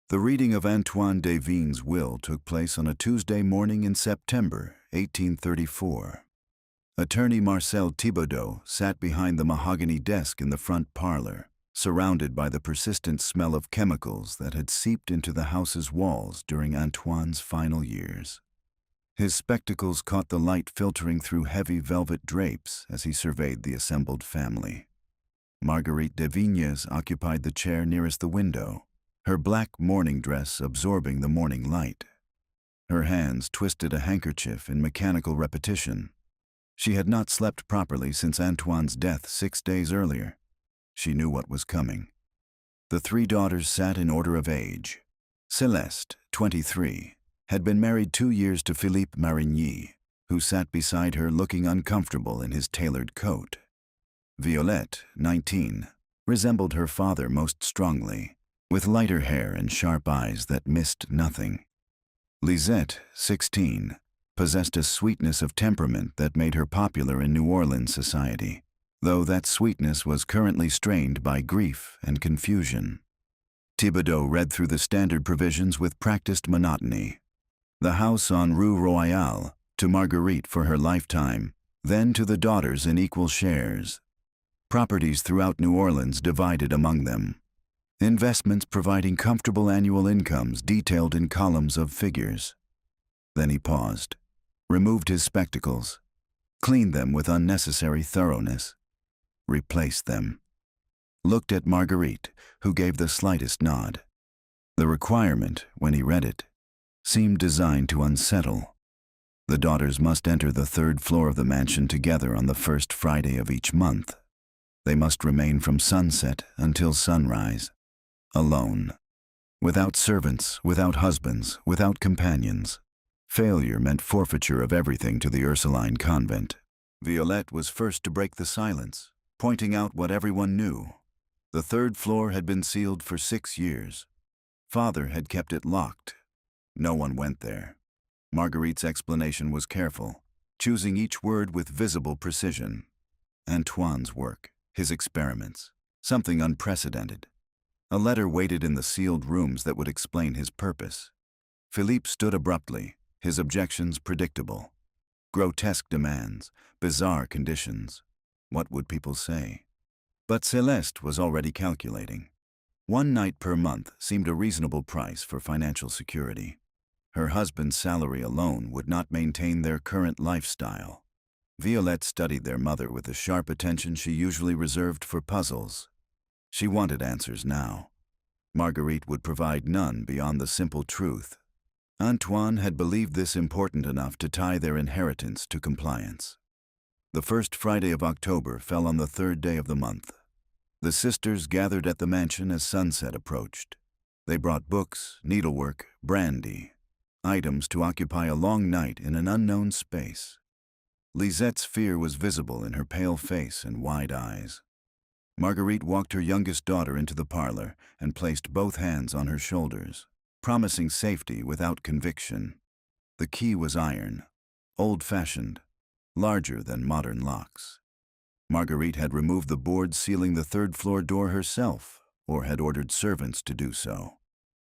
The reading of Antoine Devigne's will took place on a Tuesday morning in September 1834. Attorney Marcel Thibodeau sat behind the mahogany desk in the front parlor, surrounded by the persistent smell of chemicals that had seeped into the house's walls during Antoine's final years. His spectacles caught the light filtering through heavy velvet drapes as he surveyed the assembled family. Marguerite Devignes occupied the chair nearest the window, her black mourning dress absorbing the morning light. Her hands twisted a handkerchief in mechanical repetition. She had not slept properly since Antoine's death 6 days earlier. She knew what was coming. The 3 daughters sat in order of age. Celeste, 23, had been married 2 years to Philippe Marigny, who sat beside her looking uncomfortable in his tailored coat. Violette, 19, resembled her father most strongly, with lighter hair and sharp eyes that missed nothing. Lisette, 16, possessed a sweetness of temperament that made her popular in New Orleans society, though that sweetness was currently strained by grief and confusion. Thibodeau read through the standard provisions with practiced monotony. The house on Rue Royale, to Marguerite for her lifetime, then to the daughters in equal shares. Properties throughout New Orleans divided among them. Investments providing comfortable annual incomes detailed in columns of figures. Then he paused, removed his spectacles, cleaned them with unnecessary thoroughness, replaced them, looked at Marguerite, who gave the slightest nod. The requirement, when he read it, seemed designed to unsettle. The daughters must enter the 3rd floor of the mansion together on the 1st Friday of each month. They must remain from sunset until sunrise, alone, without servants, without husbands, without companions. Failure meant forfeiture of everything to the Ursuline convent. Violette was first to break the silence, pointing out what everyone knew. The 3rd floor had been sealed for 6 years. Father had kept it locked. No one went there. Marguerite's explanation was careful, choosing each word with visible precision. Antoine's work, his experiments, something unprecedented. A letter waited in the sealed rooms that would explain his purpose. Philippe stood abruptly, his objections predictable. Grotesque demands, bizarre conditions. What would people say? But Celeste was already calculating. 1 night per month seemed a reasonable price for financial security. Her husband's salary alone would not maintain their current lifestyle. Violette studied their mother with the sharp attention she usually reserved for puzzles. She wanted answers now. Marguerite would provide none beyond the simple truth. Antoine had believed this important enough to tie their inheritance to compliance. The 1st Friday of October fell on the 3rd day of the month. The sisters gathered at the mansion as sunset approached. They brought books, needlework, brandy, items to occupy a long night in an unknown space. Lisette's fear was visible in her pale face and wide eyes. Marguerite walked her youngest daughter into the parlor and placed both hands on her shoulders, promising safety without conviction. The key was iron, old-fashioned, larger than modern locks. Marguerite had removed the board sealing the 3rd floor door herself, or had ordered servants to do so.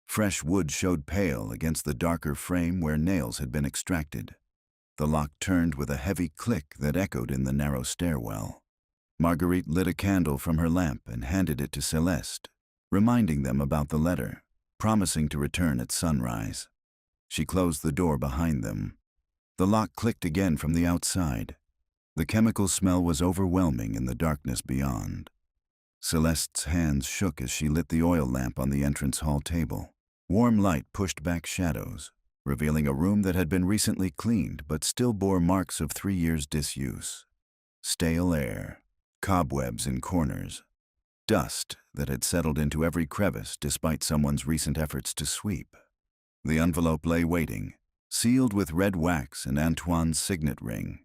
Fresh wood showed pale against the darker frame where nails had been extracted. The lock turned with a heavy click that echoed in the narrow stairwell. Marguerite lit a candle from her lamp and handed it to Celeste, reminding them about the letter, promising to return at sunrise. She closed the door behind them. The lock clicked again from the outside. The chemical smell was overwhelming in the darkness beyond. Celeste's hands shook as she lit the oil lamp on the entrance hall table. Warm light pushed back shadows, revealing a room that had been recently cleaned but still bore marks of 3 years' disuse. Stale air, cobwebs in corners, dust that had settled into every crevice despite someone's recent efforts to sweep. The envelope lay waiting, sealed with red wax and Antoine's signet ring.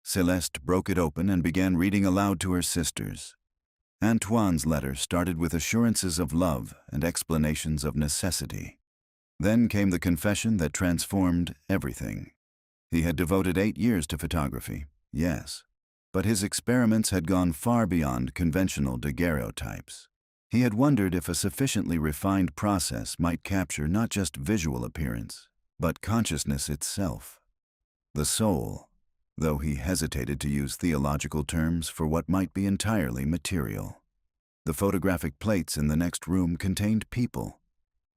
Celeste broke it open and began reading aloud to her sisters. Antoine's letter started with assurances of love and explanations of necessity. Then came the confession that transformed everything. He had devoted 8 years to photography, yes, but his experiments had gone far beyond conventional daguerreotypes. He had wondered if a sufficiently refined process might capture not just visual appearance, but consciousness itself. The soul, though he hesitated to use theological terms for what might be entirely material. The photographic plates in the next room contained people,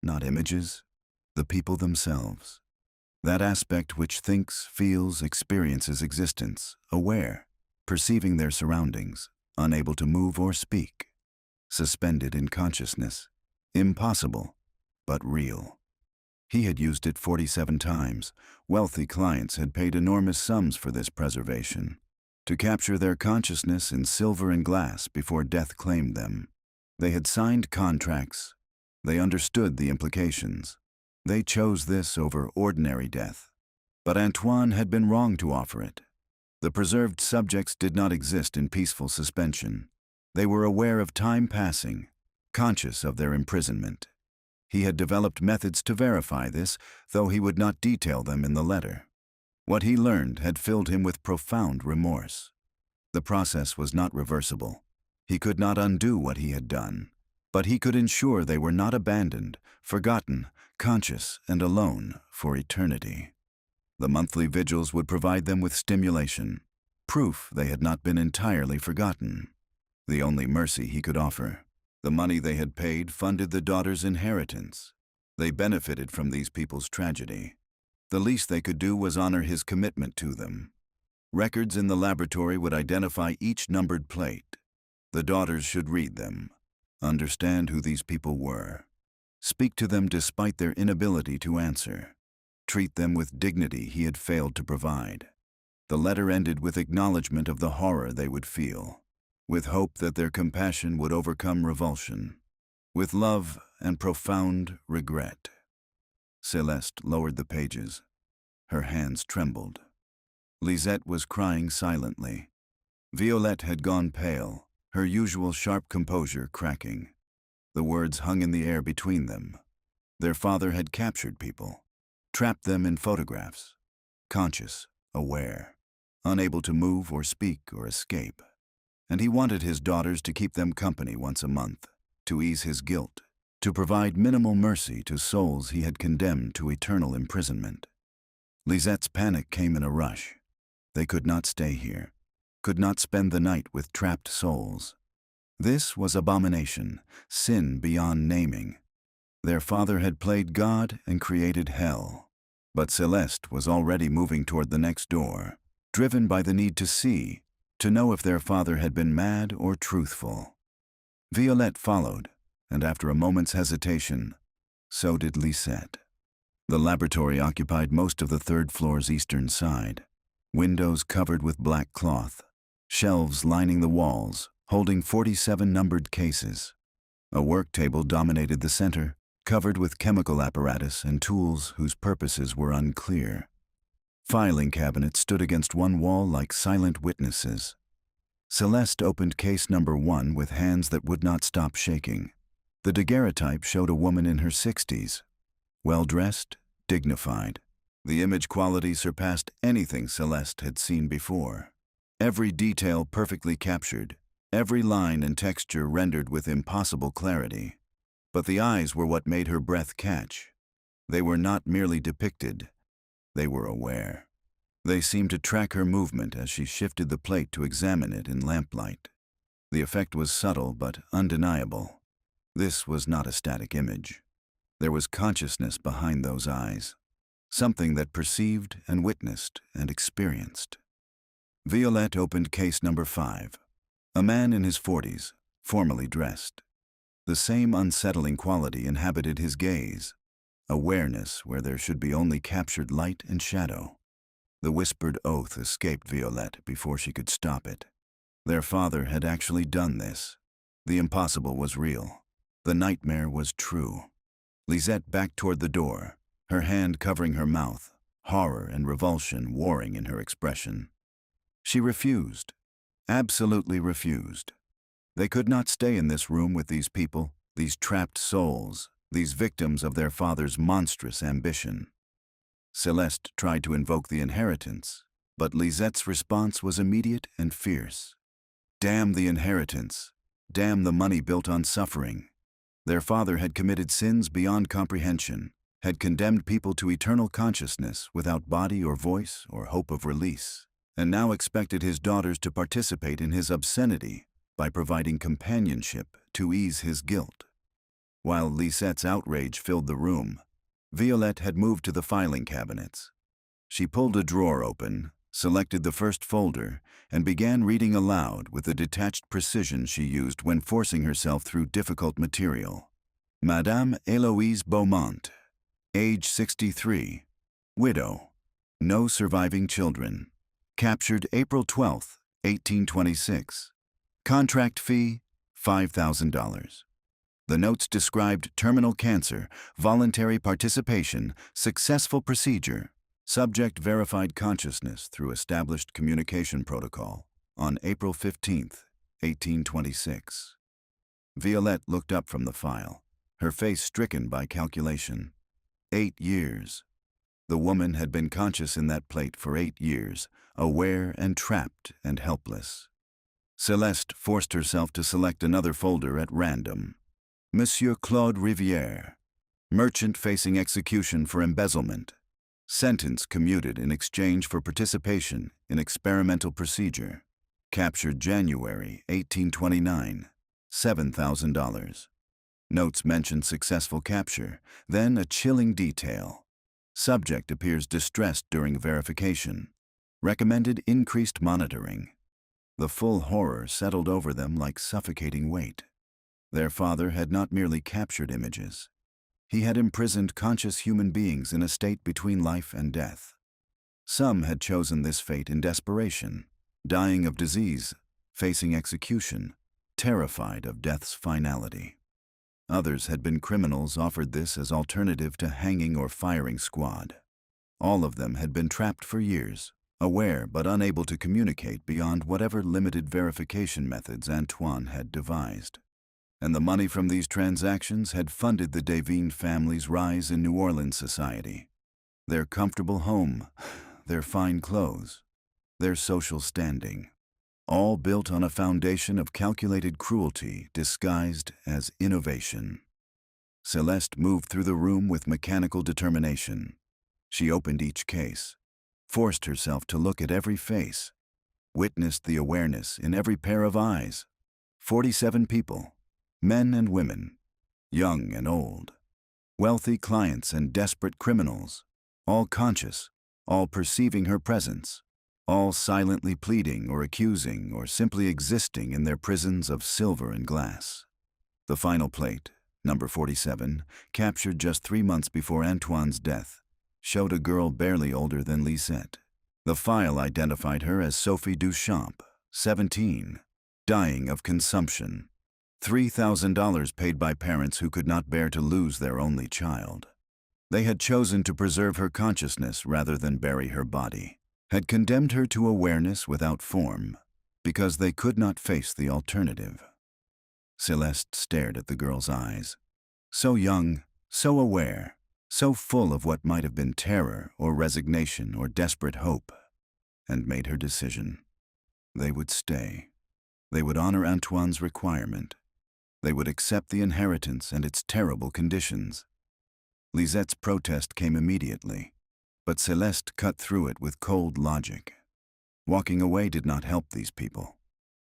not images, the people themselves. That aspect which thinks, feels, experiences existence, aware, perceiving their surroundings, unable to move or speak, suspended in consciousness, impossible, but real. He had used it 47 times. Wealthy clients had paid enormous sums for this preservation, to capture their consciousness in silver and glass before death claimed them. They had signed contracts. They understood the implications. They chose this over ordinary death. But Antoine had been wrong to offer it. The preserved subjects did not exist in peaceful suspension. They were aware of time passing, conscious of their imprisonment. He had developed methods to verify this, though he would not detail them in the letter. What he learned had filled him with profound remorse. The process was not reversible. He could not undo what he had done, but he could ensure they were not abandoned, forgotten, conscious, and alone for eternity. The monthly vigils would provide them with stimulation, proof they had not been entirely forgotten. The only mercy he could offer. The money they had paid funded the daughter's inheritance. They benefited from these people's tragedy. The least they could do was honor his commitment to them. Records in the laboratory would identify each numbered plate. The daughters should read them, understand who these people were, speak to them despite their inability to answer, treat them with dignity he had failed to provide. The letter ended with acknowledgement of the horror they would feel, with hope that their compassion would overcome revulsion, with love and profound regret. Celeste lowered the pages. Her hands trembled. Lisette was crying silently. Violette had gone pale, her usual sharp composure cracking. The words hung in the air between them. Their father had captured people, trapped them in photographs, conscious, aware, unable to move or speak or escape. And he wanted his daughters to keep them company once a month, to ease his guilt, to provide minimal mercy to souls he had condemned to eternal imprisonment. Lisette's panic came in a rush. They could not stay here, could not spend the night with trapped souls. This was abomination, sin beyond naming. Their father had played God and created hell. But Celeste was already moving toward the next door, driven by the need to see, to know if their father had been mad or truthful. Violette followed, and after a moment's hesitation, so did Lisette. The laboratory occupied most of the third floor's eastern side, windows covered with black cloth, shelves lining the walls, holding 47 numbered cases. A work table dominated the center, covered with chemical apparatus and tools whose purposes were unclear. Filing cabinets stood against one wall like silent witnesses. Celeste opened case number 1 with hands that would not stop shaking. The daguerreotype showed a woman in her 60s, well-dressed, dignified. The image quality surpassed anything Celeste had seen before. Every detail perfectly captured, every line and texture rendered with impossible clarity. But the eyes were what made her breath catch. They were not merely depicted. They were aware. They seemed to track her movement as she shifted the plate to examine it in lamplight. The effect was subtle but undeniable. This was not a static image. There was consciousness behind those eyes, something that perceived and witnessed and experienced. Violette opened case number 5. A man in his 40s, formally dressed. The same unsettling quality inhabited his gaze, awareness where there should be only captured light and shadow. The whispered oath escaped Violette before she could stop it. Their father had actually done this. The impossible was real. The nightmare was true. Lisette backed toward the door, her hand covering her mouth, horror and revulsion warring in her expression. She refused, absolutely refused. They could not stay in this room with these people, these trapped souls, these victims of their father's monstrous ambition. Celeste tried to invoke the inheritance, but Lisette's response was immediate and fierce. Damn the inheritance. Damn the money built on suffering. Their father had committed sins beyond comprehension, had condemned people to eternal consciousness without body or voice or hope of release, and now expected his daughters to participate in his obscenity by providing companionship to ease his guilt. While Lisette's outrage filled the room, Violette had moved to the filing cabinets. She pulled a drawer open, selected the first folder, and began reading aloud with the detached precision she used when forcing herself through difficult material. Madame Héloïse Beaumont, age 63, widow, no surviving children, captured April 12, 1826. Contract fee, $5,000. The notes described terminal cancer, voluntary participation, successful procedure, subject verified consciousness through established communication protocol on April 15, 1826. Violette looked up from the file, her face stricken by calculation. 8 years. The woman had been conscious in that plate for 8 years, aware and trapped and helpless. Celeste forced herself to select another folder at random. Monsieur Claude Rivière, merchant facing execution for embezzlement. Sentence commuted in exchange for participation in experimental procedure. Captured January 1829, $7,000. Notes mention successful capture, then a chilling detail. Subject appears distressed during verification. Recommended increased monitoring. The full horror settled over them like suffocating weight. Their father had not merely captured images. He had imprisoned conscious human beings in a state between life and death. Some had chosen this fate in desperation, dying of disease, facing execution, terrified of death's finality. Others had been criminals offered this as alternative to hanging or firing squad. All of them had been trapped for years, aware but unable to communicate beyond whatever limited verification methods Antoine had devised. And the money from these transactions had funded the Devine family's rise in New Orleans society. Their comfortable home, their fine clothes, their social standing, all built on a foundation of calculated cruelty disguised as innovation. Celeste moved through the room with mechanical determination. She opened each case, forced herself to look at every face, witnessed the awareness in every pair of eyes. 47 people. Men and women, young and old, wealthy clients and desperate criminals, all conscious, all perceiving her presence, all silently pleading or accusing or simply existing in their prisons of silver and glass. The final plate, number 47, captured just 3 months before Antoine's death, showed a girl barely older than Lisette. The file identified her as Sophie Duchamp, 17, dying of consumption. $3,000 paid by parents who could not bear to lose their only child. They had chosen to preserve her consciousness rather than bury her body, had condemned her to awareness without form, because they could not face the alternative. Celeste stared at the girl's eyes. So young, so aware, so full of what might have been terror or resignation or desperate hope, and made her decision. They would stay. They would honor Antoine's requirement. They would accept the inheritance and its terrible conditions. Lisette's protest came immediately, but Celeste cut through it with cold logic. Walking away did not help these people.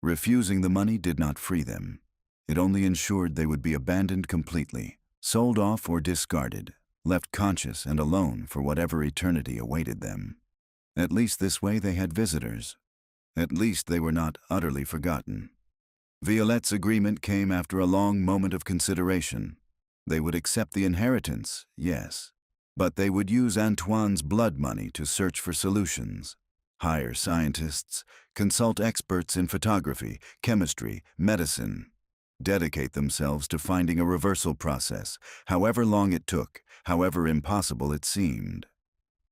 Refusing the money did not free them. It only ensured they would be abandoned completely, sold off or discarded, left conscious and alone for whatever eternity awaited them. At least this way they had visitors. At least they were not utterly forgotten. Violette's agreement came after a long moment of consideration. They would accept the inheritance, yes, but they would use Antoine's blood money to search for solutions, hire scientists, consult experts in photography, chemistry, medicine, dedicate themselves to finding a reversal process, however long it took, however impossible it seemed.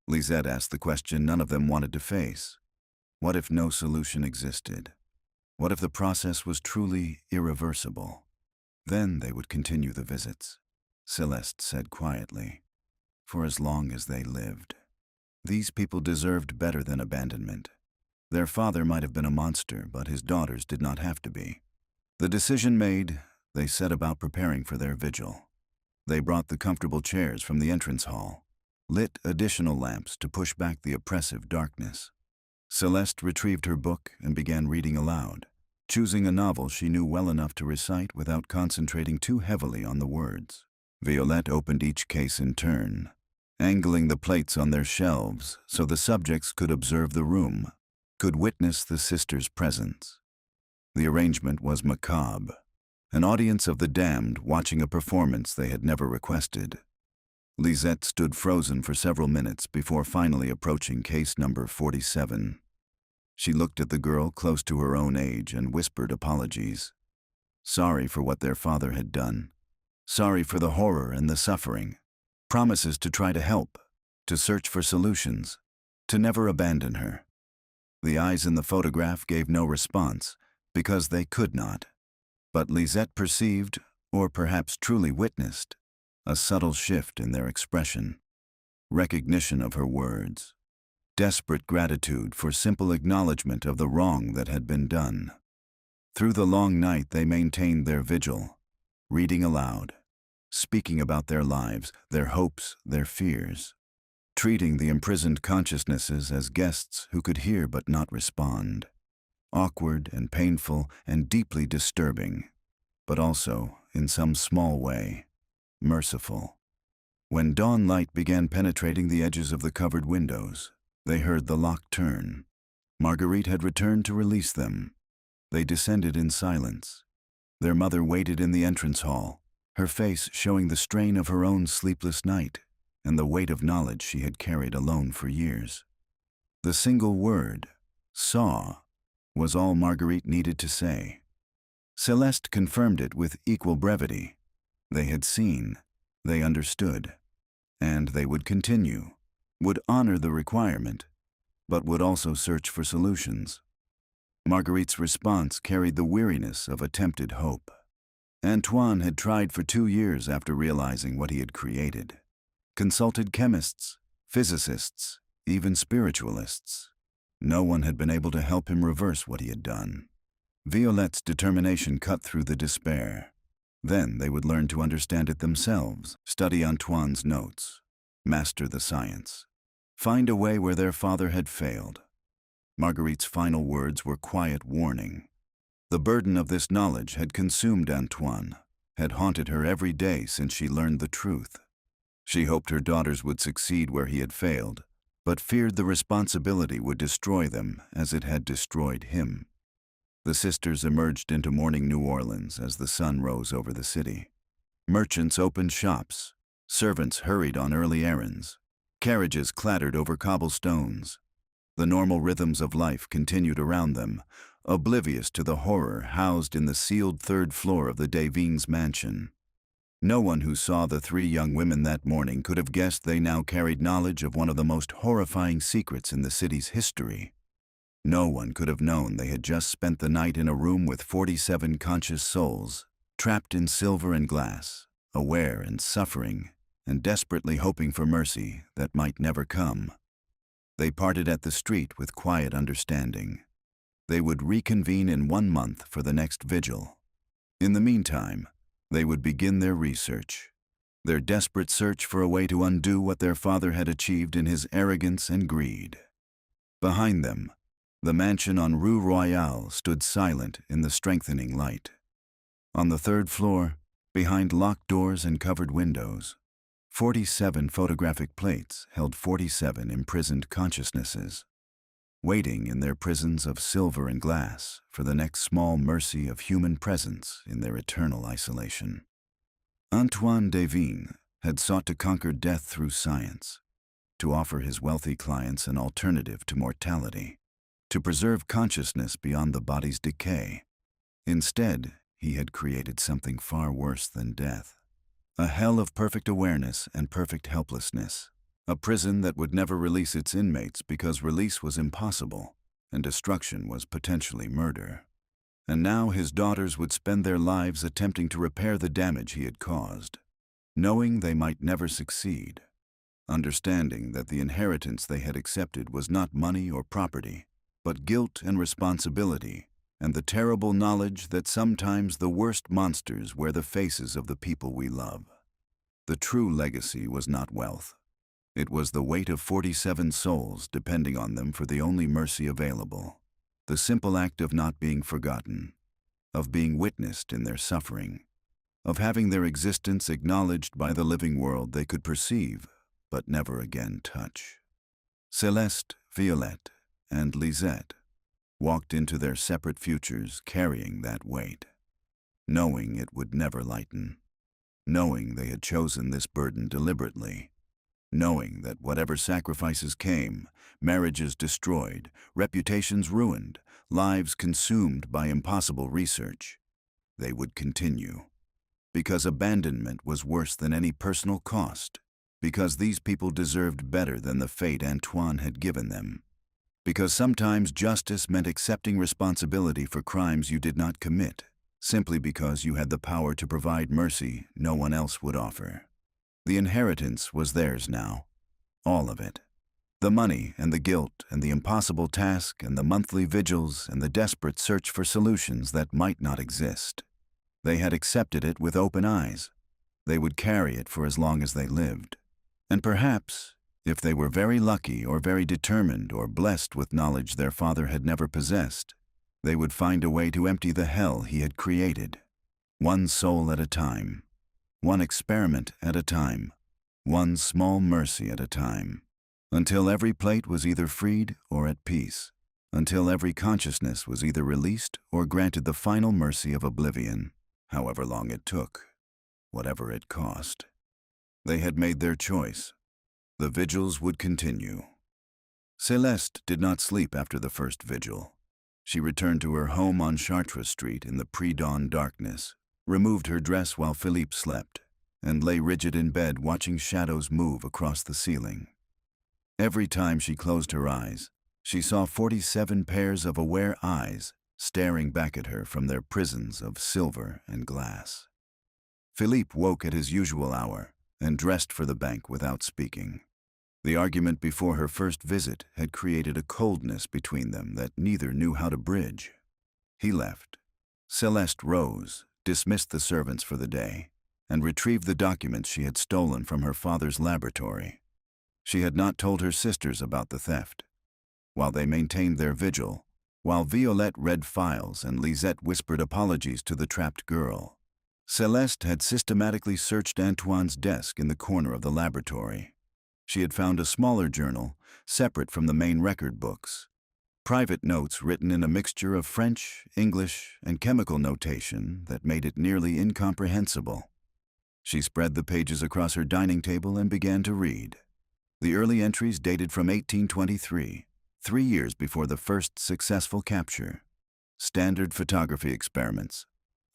Lisette asked the question none of them wanted to face. What if no solution existed? What if the process was truly irreversible? Then they would continue the visits, Celeste said quietly, for as long as they lived. These people deserved better than abandonment. Their father might have been a monster, but his daughters did not have to be. The decision made, they set about preparing for their vigil. They brought the comfortable chairs from the entrance hall, lit additional lamps to push back the oppressive darkness. Celeste retrieved her book and began reading aloud, choosing a novel she knew well enough to recite without concentrating too heavily on the words. Violette opened each case in turn, angling the plates on their shelves so the subjects could observe the room, could witness the sisters' presence. The arrangement was macabre, an audience of the damned watching a performance they had never requested. Lisette stood frozen for several minutes before finally approaching case number 47. She looked at the girl close to her own age and whispered apologies. Sorry for what their father had done. Sorry for the horror and the suffering. Promises to try to help, to search for solutions, to never abandon her. The eyes in the photograph gave no response, because they could not. But Lisette perceived, or perhaps truly witnessed, a subtle shift in their expression. Recognition of her words. Desperate gratitude for simple acknowledgement of the wrong that had been done. Through the long night they maintained their vigil, reading aloud, speaking about their lives, their hopes, their fears, treating the imprisoned consciousnesses as guests who could hear but not respond. Awkward and painful and deeply disturbing, but also, in some small way, merciful. When dawn light began penetrating the edges of the covered windows, they heard the lock turn. Marguerite had returned to release them. They descended in silence. Their mother waited in the entrance hall, her face showing the strain of her own sleepless night and the weight of knowledge she had carried alone for years. The single word, saw, was all Marguerite needed to say. Celeste confirmed it with equal brevity. They had seen, they understood, and they would continue, would honor the requirement, but would also search for solutions. Marguerite's response carried the weariness of attempted hope. Antoine had tried for 2 years after realizing what he had created. Consulted chemists, physicists, even spiritualists. No one had been able to help him reverse what he had done. Violette's determination cut through the despair. Then they would learn to understand it themselves, study Antoine's notes, master the science, find a way where their father had failed. Marguerite's final words were quiet warning. The burden of this knowledge had consumed Antoine, had haunted her every day since she learned the truth. She hoped her daughters would succeed where he had failed, but feared the responsibility would destroy them as it had destroyed him. The sisters emerged into morning New Orleans as the sun rose over the city. Merchants opened shops, servants hurried on early errands, carriages clattered over cobblestones. The normal rhythms of life continued around them, oblivious to the horror housed in the sealed third floor of the Devines mansion. No one who saw the 3 young women that morning could have guessed they now carried knowledge of one of the most horrifying secrets in the city's history. No one could have known they had just spent the night in a room with 47 conscious souls, trapped in silver and glass, aware and suffering, and desperately hoping for mercy that might never come. They parted at the street with quiet understanding. They would reconvene in 1 month for the next vigil. In the meantime, they would begin their research, their desperate search for a way to undo what their father had achieved in his arrogance and greed. Behind them, the mansion on Rue Royale stood silent in the strengthening light. On the 3rd floor, behind locked doors and covered windows, 47 photographic plates held 47 imprisoned consciousnesses, waiting in their prisons of silver and glass for the next small mercy of human presence in their eternal isolation. Antoine Devine had sought to conquer death through science, to offer his wealthy clients an alternative to mortality, to preserve consciousness beyond the body's decay. Instead, he had created something far worse than death. A hell of perfect awareness and perfect helplessness. A prison that would never release its inmates because release was impossible and destruction was potentially murder. And now his daughters would spend their lives attempting to repair the damage he had caused, knowing they might never succeed, understanding that the inheritance they had accepted was not money or property, but guilt and responsibility, and the terrible knowledge that sometimes the worst monsters wear the faces of the people we love. The true legacy was not wealth. It was the weight of 47 souls depending on them for the only mercy available. The simple act of not being forgotten, of being witnessed in their suffering, of having their existence acknowledged by the living world they could perceive but never again touch. Celeste, Violette, and Lisette walked into their separate futures carrying that weight, knowing it would never lighten, knowing they had chosen this burden deliberately, knowing that whatever sacrifices came, marriages destroyed, reputations ruined, lives consumed by impossible research, they would continue. Because abandonment was worse than any personal cost, because these people deserved better than the fate Antoine had given them, because sometimes justice meant accepting responsibility for crimes you did not commit, simply because you had the power to provide mercy no one else would offer. The inheritance was theirs now, all of it. The money and the guilt and the impossible task and the monthly vigils and the desperate search for solutions that might not exist. They had accepted it with open eyes. They would carry it for as long as they lived. And perhaps, if they were very lucky or very determined or blessed with knowledge their father had never possessed, they would find a way to empty the hell he had created. One soul at a time, one experiment at a time, one small mercy at a time, until every plate was either freed or at peace, until every consciousness was either released or granted the final mercy of oblivion, however long it took, whatever it cost. They had made their choice. The vigils would continue. Celeste did not sleep after the first vigil. She returned to her home on Chartres Street in the pre-dawn darkness, removed her dress while Philippe slept, and lay rigid in bed watching shadows move across the ceiling. Every time she closed her eyes, she saw 47 pairs of aware eyes staring back at her from their prisons of silver and glass. Philippe woke at his usual hour and dressed for the bank without speaking. The argument before her first visit had created a coldness between them that neither knew how to bridge. He left. Celeste rose, dismissed the servants for the day, and retrieved the documents she had stolen from her father's laboratory. She had not told her sisters about the theft. While they maintained their vigil, while Violette read files and Lisette whispered apologies to the trapped girl, Celeste had systematically searched Antoine's desk in the corner of the laboratory. She had found a smaller journal, separate from the main record books. Private notes written in a mixture of French, English, and chemical notation that made it nearly incomprehensible. She spread the pages across her dining table and began to read. The early entries dated from 1823, 3 years before the first successful capture. Standard photography experiments.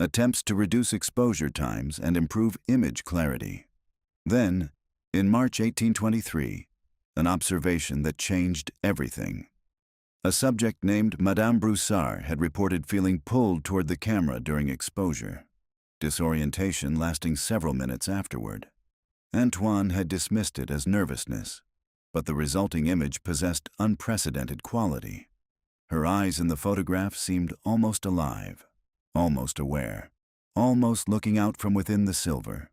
Attempts to reduce exposure times and improve image clarity. Then, in March 1823, an observation that changed everything. A subject named Madame Broussard had reported feeling pulled toward the camera during exposure, disorientation lasting several minutes afterward. Antoine had dismissed it as nervousness, but the resulting image possessed unprecedented quality. Her eyes in the photograph seemed almost alive, almost aware, almost looking out from within the silver.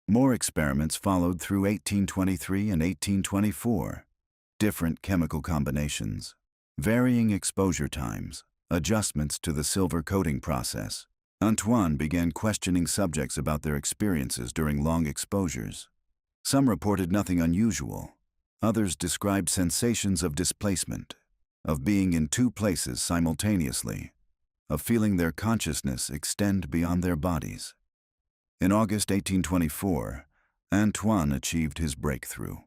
More experiments followed through 1823 and 1824. Different chemical combinations, varying exposure times, adjustments to the silver coating process. Antoine began questioning subjects about their experiences during long exposures. Some reported nothing unusual. Others described sensations of displacement, of being in two places simultaneously, of feeling their consciousness extend beyond their bodies. In August 1824, Antoine achieved his breakthrough.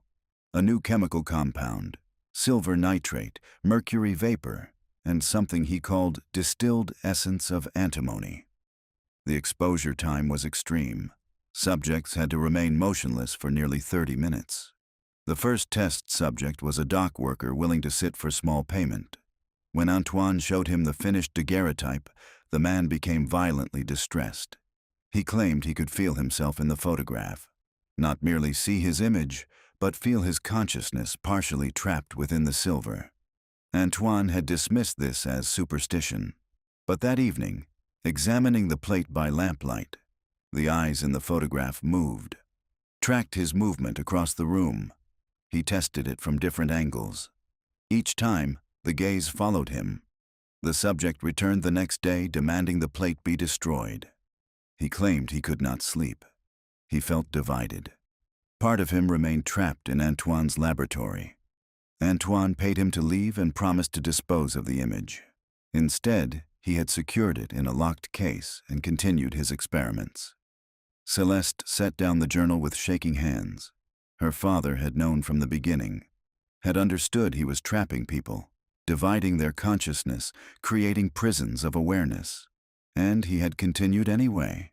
A new chemical compound, silver nitrate, mercury vapor, and something he called distilled essence of antimony. The exposure time was extreme. Subjects had to remain motionless for nearly 30 minutes. The first test subject was a dock worker willing to sit for small payment. When Antoine showed him the finished daguerreotype, the man became violently distressed. He claimed he could feel himself in the photograph, not merely see his image, but feel his consciousness partially trapped within the silver. Antoine had dismissed this as superstition. But that evening, examining the plate by lamplight, the eyes in the photograph moved, tracked his movement across the room. He tested it from different angles. Each time, the gaze followed him. The subject returned the next day, demanding the plate be destroyed. He claimed he could not sleep. He felt divided. Part of him remained trapped in Antoine's laboratory. Antoine paid him to leave and promised to dispose of the image. Instead, he had secured it in a locked case and continued his experiments. Celeste set down the journal with shaking hands. Her father had known from the beginning, had understood he was trapping people, dividing their consciousness, creating prisons of awareness. And he had continued anyway.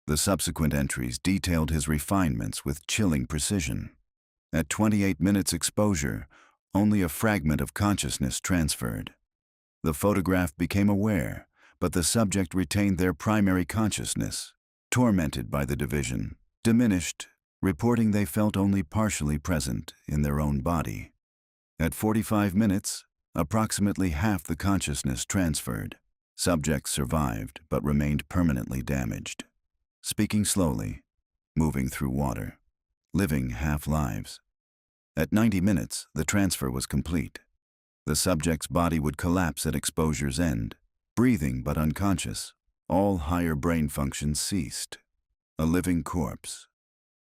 The subsequent entries detailed his refinements with chilling precision. At 28 minutes exposure, only a fragment of consciousness transferred. The photograph became aware, but the subject retained their primary consciousness, tormented by the division, diminished, reporting they felt only partially present in their own body. At 45 minutes, approximately half the consciousness transferred. Subjects survived but remained permanently damaged. Speaking slowly, moving through water, living half-lives. At 90 minutes, the transfer was complete. The subject's body would collapse at exposure's end, breathing but unconscious. All higher brain functions ceased. A living corpse.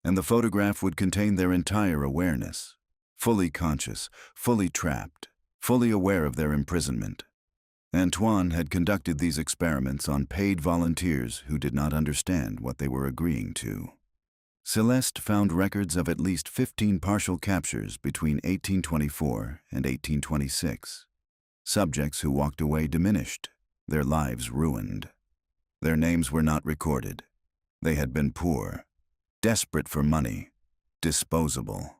And the photograph would contain their entire awareness, fully conscious, fully trapped, fully aware of their imprisonment. Antoine had conducted these experiments on paid volunteers who did not understand what they were agreeing to. Celeste found records of at least 15 partial captures between 1824 and 1826. Subjects who walked away diminished, their lives ruined. Their names were not recorded. They had been poor, desperate for money, disposable.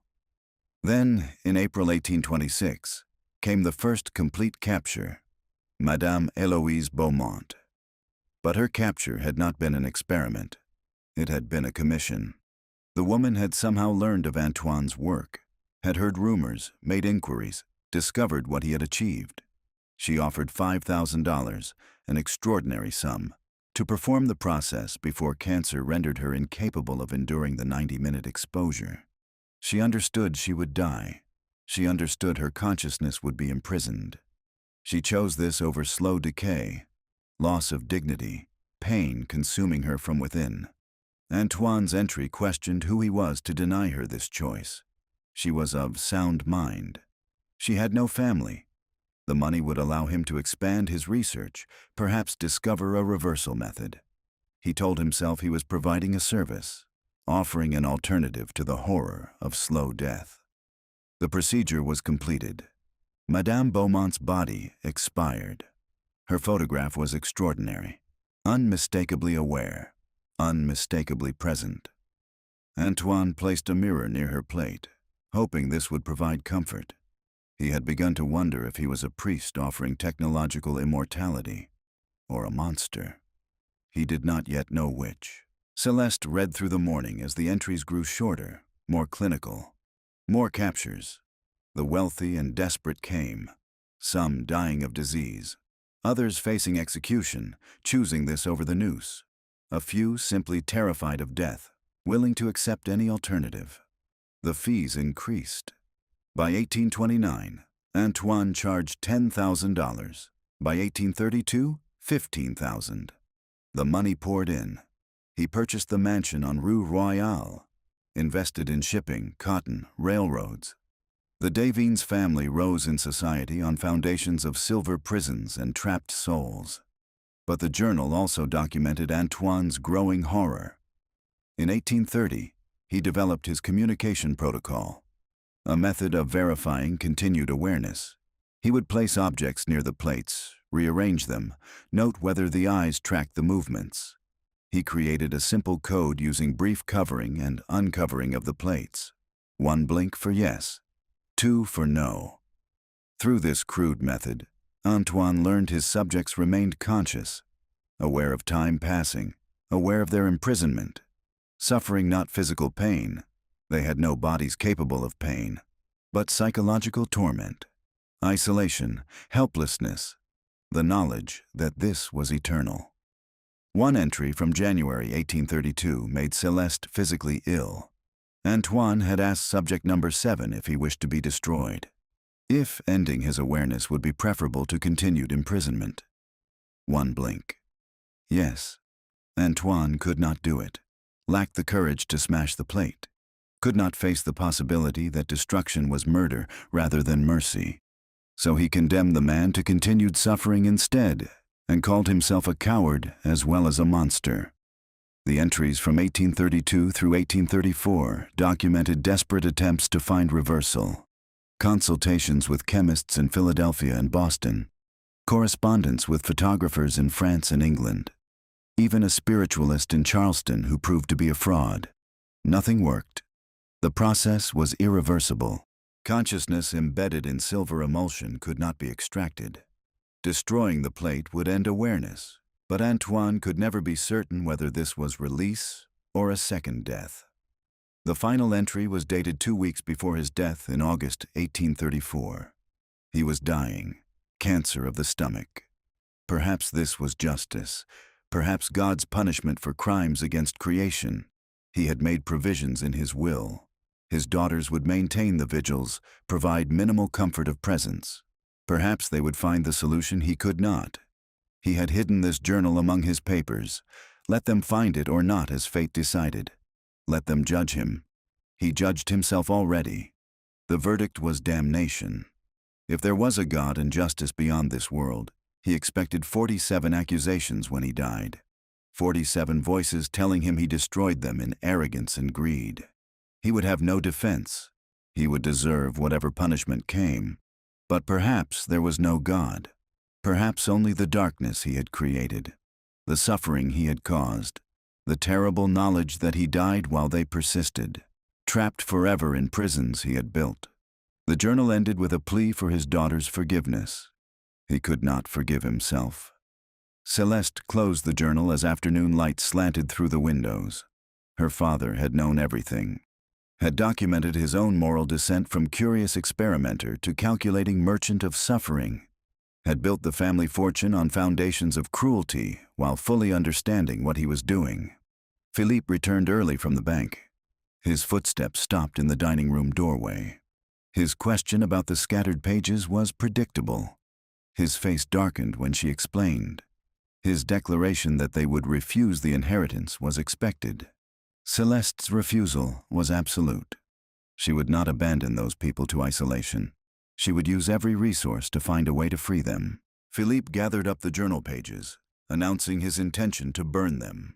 Then, in April 1826, came the first complete capture, Madame Eloise Beaumont. But her capture had not been an experiment. It had been a commission. The woman had somehow learned of Antoine's work, had heard rumors, made inquiries, discovered what he had achieved. She offered $5,000, an extraordinary sum, to perform the process before cancer rendered her incapable of enduring the 90-minute exposure. She understood she would die. She understood her consciousness would be imprisoned. She chose this over slow decay, loss of dignity, pain consuming her from within. Antoine's entry questioned who he was to deny her this choice. She was of sound mind. She had no family. The money would allow him to expand his research, perhaps discover a reversal method. He told himself he was providing a service, offering an alternative to the horror of slow death. The procedure was completed. Madame Beaumont's body expired. Her photograph was extraordinary, unmistakably aware, unmistakably present. Antoine placed a mirror near her plate, hoping this would provide comfort. He had begun to wonder if he was a priest offering technological immortality, or a monster. He did not yet know which. Celeste read through the morning as the entries grew shorter, more clinical. More captures. The wealthy and desperate came, some dying of disease, others facing execution, choosing this over the noose. A few simply terrified of death, willing to accept any alternative. The fees increased. By 1829, Antoine charged $10,000. By 1832, $15,000. The money poured in. He purchased the mansion on Rue Royale, invested in shipping, cotton, railroads. The Devines family rose in society on foundations of silver prisons and trapped souls. But the journal also documented Antoine's growing horror. In 1830, he developed his communication protocol, a method of verifying continued awareness. He would place objects near the plates, rearrange them, note whether the eyes tracked the movements. He created a simple code using brief covering and uncovering of the plates. 1 blink for yes, 2 for no. Through this crude method, Antoine learned his subjects remained conscious, aware of time passing, aware of their imprisonment, suffering not physical pain. They had no bodies capable of pain, but psychological torment, isolation, helplessness. the knowledge that this was eternal. One entry from January 1832 made Celeste physically ill. Antoine had asked subject number 7 if he wished to be destroyed, if ending his awareness would be preferable to continued imprisonment. One blink. Yes. Antoine could not do it, lacked the courage to smash the plate, could not face the possibility that destruction was murder rather than mercy. So he condemned the man to continued suffering instead, and called himself a coward as well as a monster. The entries from 1832 through 1834 documented desperate attempts to find reversal, consultations with chemists in Philadelphia and Boston, correspondence with photographers in France and England, even a spiritualist in Charleston who proved to be a fraud. Nothing worked. The process was irreversible. Consciousness embedded in silver emulsion could not be extracted. Destroying the plate would end awareness, but Antoine could never be certain whether this was release or a second death. The final entry was dated 2 weeks before his death in August 1834. He was dying, cancer of the stomach. Perhaps this was justice, perhaps God's punishment for crimes against creation. He had made provisions in his will. His daughters would maintain the vigils, provide minimal comfort of presence. Perhaps they would find the solution he could not. He had hidden this journal among his papers. Let them find it or not as fate decided. Let them judge him. He judged himself already. The verdict was damnation. If there was a God and justice beyond this world, he expected 47 accusations when he died. 47 voices telling him he destroyed them in arrogance and greed. He would have no defense. He would deserve whatever punishment came. But perhaps there was no God. Perhaps only the darkness he had created, the suffering he had caused, the terrible knowledge that he died while they persisted, trapped forever in prisons he had built. The journal ended with a plea for his daughter's forgiveness. He could not forgive himself. Celeste closed the journal as afternoon light slanted through the windows. Her father had known everything, had documented his own moral descent from curious experimenter to calculating merchant of suffering, had built the family fortune on foundations of cruelty while fully understanding what he was doing. Philippe returned early from the bank. His footsteps stopped in the dining room doorway. His question about the scattered pages was predictable. His face darkened when she explained. His declaration that they would refuse the inheritance was expected. Celeste's refusal was absolute. She would not abandon those people to isolation. She would use every resource to find a way to free them. Philippe gathered up the journal pages, announcing his intention to burn them.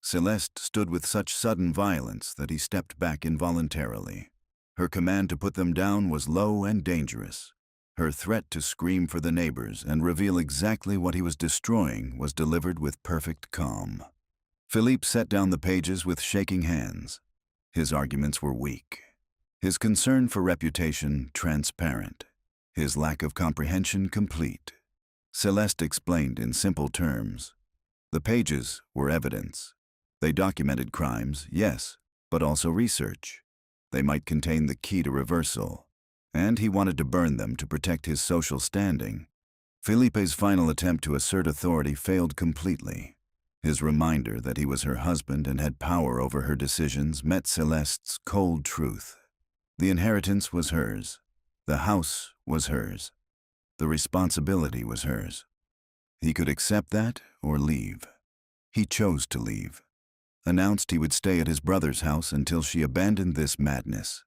Celeste stood with such sudden violence that he stepped back involuntarily. Her command to put them down was low and dangerous. Her threat to scream for the neighbors and reveal exactly what he was destroying was delivered with perfect calm. Philippe set down the pages with shaking hands. His arguments were weak. His concern for reputation transparent. His lack of comprehension complete. Celeste explained in simple terms. The pages were evidence. They documented crimes, yes, but also research. They might contain the key to reversal, and he wanted to burn them to protect his social standing. Philippe's final attempt to assert authority failed completely. His reminder that he was her husband and had power over her decisions met Celeste's cold truth. The inheritance was hers. The house was hers. The responsibility was hers. He could accept that or leave. He chose to leave. Announced he would stay at his brother's house until she abandoned this madness.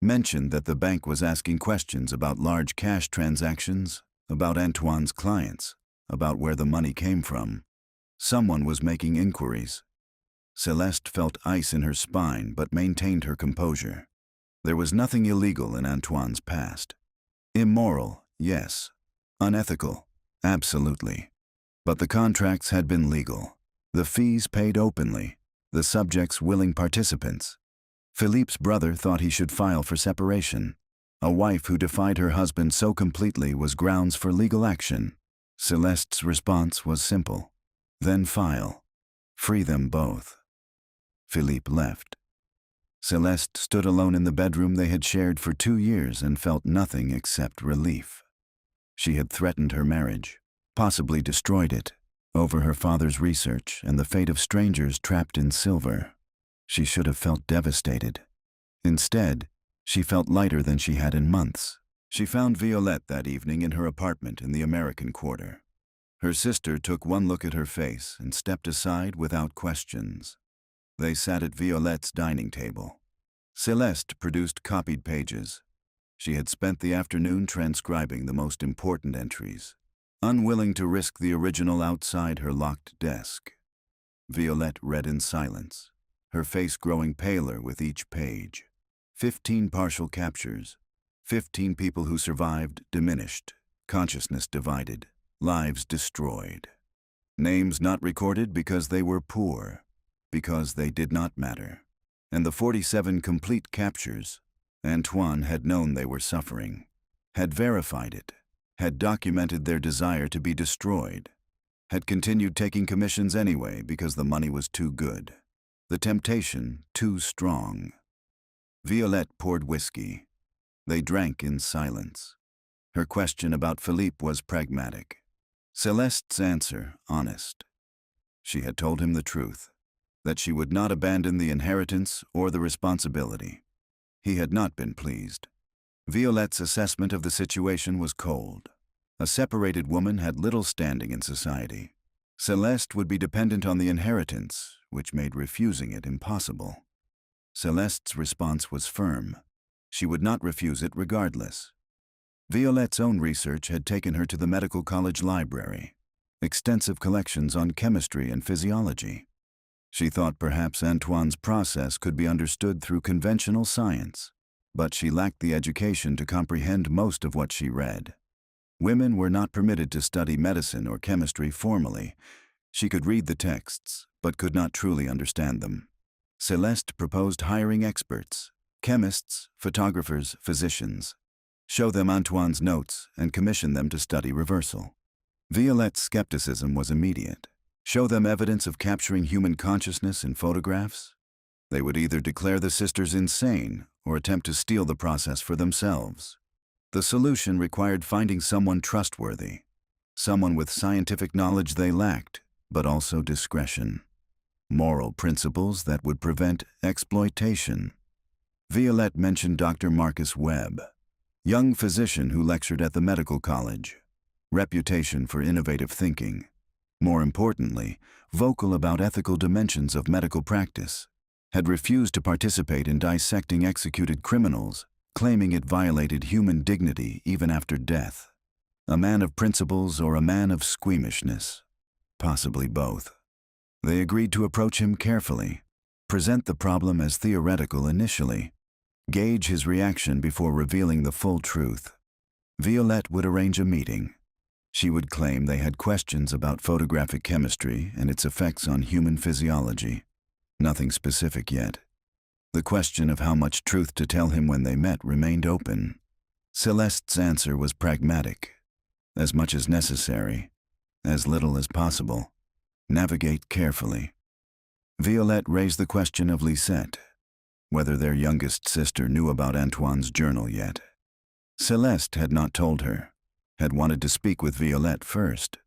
Mentioned that the bank was asking questions about large cash transactions, about Antoine's clients, about where the money came from. Someone was making inquiries. Celeste felt ice in her spine but maintained her composure. There was nothing illegal in Antoine's past. Immoral, yes. Unethical, absolutely. But the contracts had been legal. The fees paid openly. The subjects willing participants. Philippe's brother thought he should file for separation. A wife who defied her husband so completely was grounds for legal action. Celeste's response was simple. Then file. Free them both. Philippe left. Celeste stood alone in the bedroom they had shared for 2 years and felt nothing except relief. She had threatened her marriage. possibly destroyed it, over her father's research and the fate of strangers trapped in silver. She should have felt devastated. Instead, she felt lighter than she had in months. She found Violette that evening in her apartment in the American Quarter. Her sister took one look at her face and stepped aside without questions. They sat at Violette's dining table. Celeste produced copied pages. She had spent the afternoon transcribing the most important entries, unwilling to risk the original outside her locked desk. Violette read in silence, her face growing paler with each page. 15 partial captures, 15 people who survived diminished, consciousness divided, lives destroyed. Names not recorded because they were poor, because they did not matter. And the 47 complete captures, Antoine had known they were suffering, had verified it, had documented their desire to be destroyed, had continued taking commissions anyway because the money was too good, the temptation too strong. Violette poured whiskey. They drank in silence. Her question about Philippe was pragmatic. Celeste's answer, honest. She had told him the truth, that she would not abandon the inheritance or the responsibility. He had not been pleased. Violette's assessment of the situation was cold. A separated woman had little standing in society. Celeste would be dependent on the inheritance, which made refusing it impossible. Celeste's response was firm. She would not refuse it regardless. Violette's own research had taken her to the medical college library, extensive collections on chemistry and physiology. She thought perhaps Antoine's process could be understood through conventional science, but she lacked the education to comprehend most of what she read. Women were not permitted to study medicine or chemistry formally. She could read the texts, but could not truly understand them. Celeste proposed hiring experts, chemists, photographers, physicians. Show them Antoine's notes and commission them to study reversal. Violette's skepticism was immediate. Show them evidence of capturing human consciousness in photographs? They would either declare the sisters insane or attempt to steal the process for themselves. The solution required finding someone trustworthy, someone with scientific knowledge they lacked, but also discretion. Moral principles that would prevent exploitation. Violette mentioned Dr. Marcus Webb, young physician who lectured at the medical college. Reputation for innovative thinking. More importantly, vocal about ethical dimensions of medical practice. Had refused to participate in dissecting executed criminals, claiming it violated human dignity even after death. A man of principles or a man of squeamishness? Possibly both. They agreed to approach him carefully, present the problem as theoretical initially, gauge his reaction before revealing the full truth. Violette would arrange a meeting. She would claim they had questions about photographic chemistry and its effects on human physiology. Nothing specific yet. The question of how much truth to tell him when they met remained open. Celeste's answer was pragmatic. As much as necessary, as little as possible. Navigate carefully. Violette raised the question of Lisette, whether their youngest sister knew about Antoine's journal yet. Celeste had not told her, had wanted to speak with Violette first.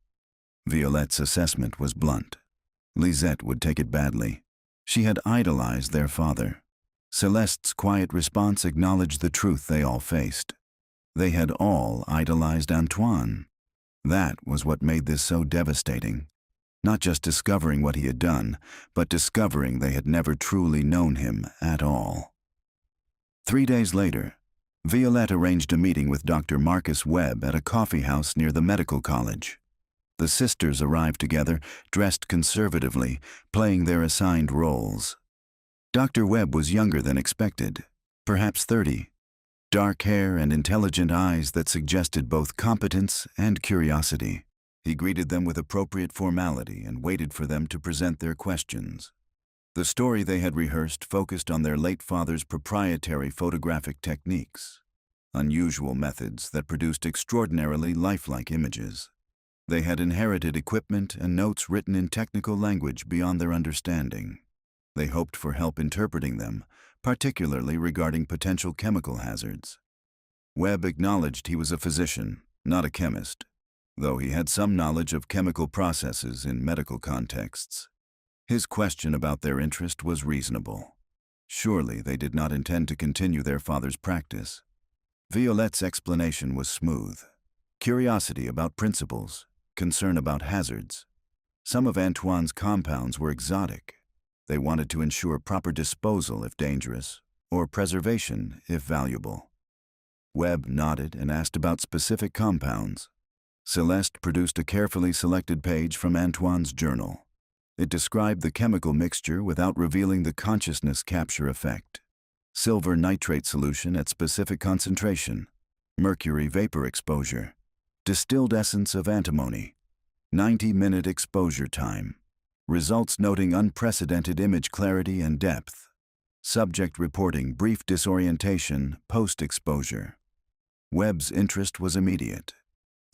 Violette's assessment was blunt. Lisette would take it badly. She had idolized their father. Celeste's quiet response acknowledged the truth they all faced. They had all idolized Antoine. That was what made this so devastating. Not just discovering what he had done, but discovering they had never truly known him at all. 3 days later, Violette arranged a meeting with Dr. Marcus Webb at a coffee house near the medical college. The sisters arrived together, dressed conservatively, playing their assigned roles. Dr. Webb was younger than expected, perhaps 30. Dark hair and intelligent eyes that suggested both competence and curiosity. He greeted them with appropriate formality and waited for them to present their questions. The story they had rehearsed focused on their late father's proprietary photographic techniques, unusual methods that produced extraordinarily lifelike images. They had inherited equipment and notes written in technical language beyond their understanding. They hoped for help interpreting them, particularly regarding potential chemical hazards. Webb acknowledged he was a physician, not a chemist. though he had some knowledge of chemical processes in medical contexts. His question about their interest was reasonable. Surely they did not intend to continue their father's practice. Violette's explanation was smooth. Curiosity about principles, concern about hazards. Some of Antoine's compounds were exotic. They wanted to ensure proper disposal if dangerous, or preservation if valuable. Webb nodded and asked about specific compounds. Celeste produced a carefully selected page from Antoine's journal. It described the chemical mixture without revealing the consciousness capture effect. Silver nitrate solution at specific concentration, mercury vapor exposure, distilled essence of antimony, 90-minute exposure time, results noting unprecedented image clarity and depth, subject reporting brief disorientation post-exposure. Webb's interest was immediate.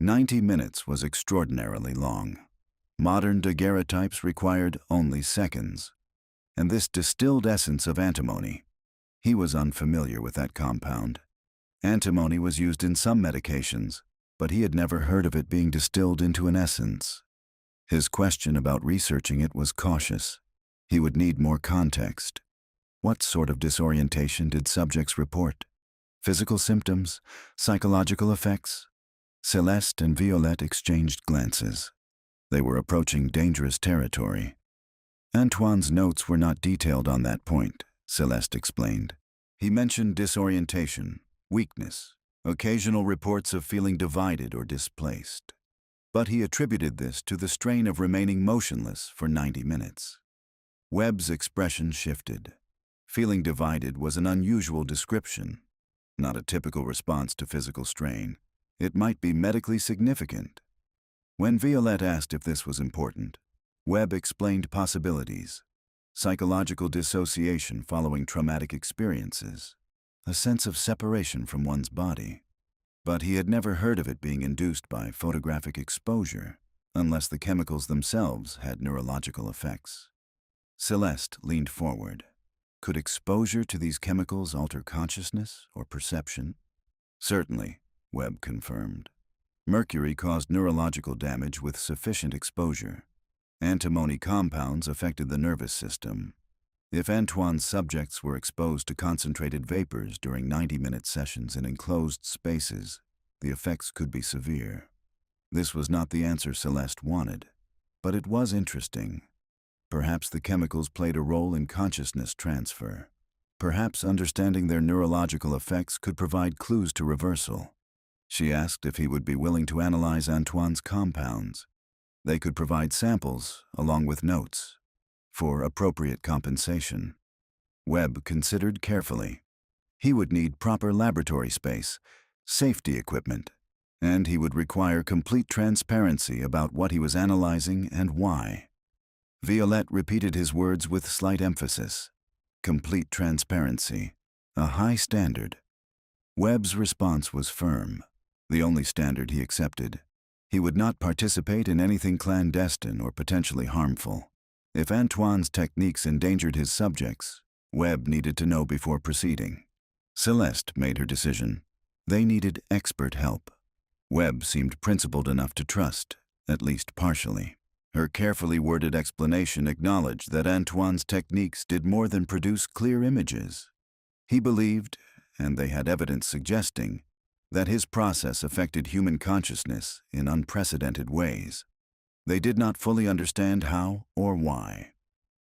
90 minutes was extraordinarily long. Modern daguerreotypes required only seconds. And this distilled essence of antimony. He was unfamiliar with that compound. Antimony was used in some medications, but he had never heard of it being distilled into an essence. His question about researching it was cautious. He would need more context. What sort of disorientation did subjects report? Physical symptoms? Psychological effects? Celeste and Violette exchanged glances. They were approaching dangerous territory. Antoine's notes were not detailed on that point, Celeste explained. He mentioned disorientation, weakness, occasional reports of feeling divided or displaced. But he attributed this to the strain of remaining motionless for 90 minutes. Webb's expression shifted. Feeling divided was an unusual description, not a typical response to physical strain. It might be medically significant. When Violette asked if this was important, Webb explained possibilities. Psychological dissociation following traumatic experiences, a sense of separation from one's body. But he had never heard of it being induced by photographic exposure, unless the chemicals themselves had neurological effects. Celeste leaned forward. Could exposure to these chemicals alter consciousness or perception? Certainly, Webb confirmed. Mercury caused neurological damage with sufficient exposure. Antimony compounds affected the nervous system. If Antoine's subjects were exposed to concentrated vapors during 90-minute sessions in enclosed spaces, the effects could be severe. This was not the answer Celeste wanted, but it was interesting. Perhaps the chemicals played a role in consciousness transfer. Perhaps understanding their neurological effects could provide clues to reversal. She asked if he would be willing to analyze Antoine's compounds. They could provide samples, along with notes, for appropriate compensation. Webb considered carefully. He would need proper laboratory space, safety equipment, and he would require complete transparency about what he was analyzing and why. Violette repeated his words with slight emphasis. Complete transparency, a high standard. Webb's response was firm, the only standard he accepted. He would not participate in anything clandestine or potentially harmful. If Antoine's techniques endangered his subjects, Webb needed to know before proceeding. Celeste made her decision. They needed expert help. Webb seemed principled enough to trust, at least partially. Her carefully worded explanation acknowledged that Antoine's techniques did more than produce clear images. He believed, and they had evidence suggesting, that his process affected human consciousness in unprecedented ways. They did not fully understand how or why,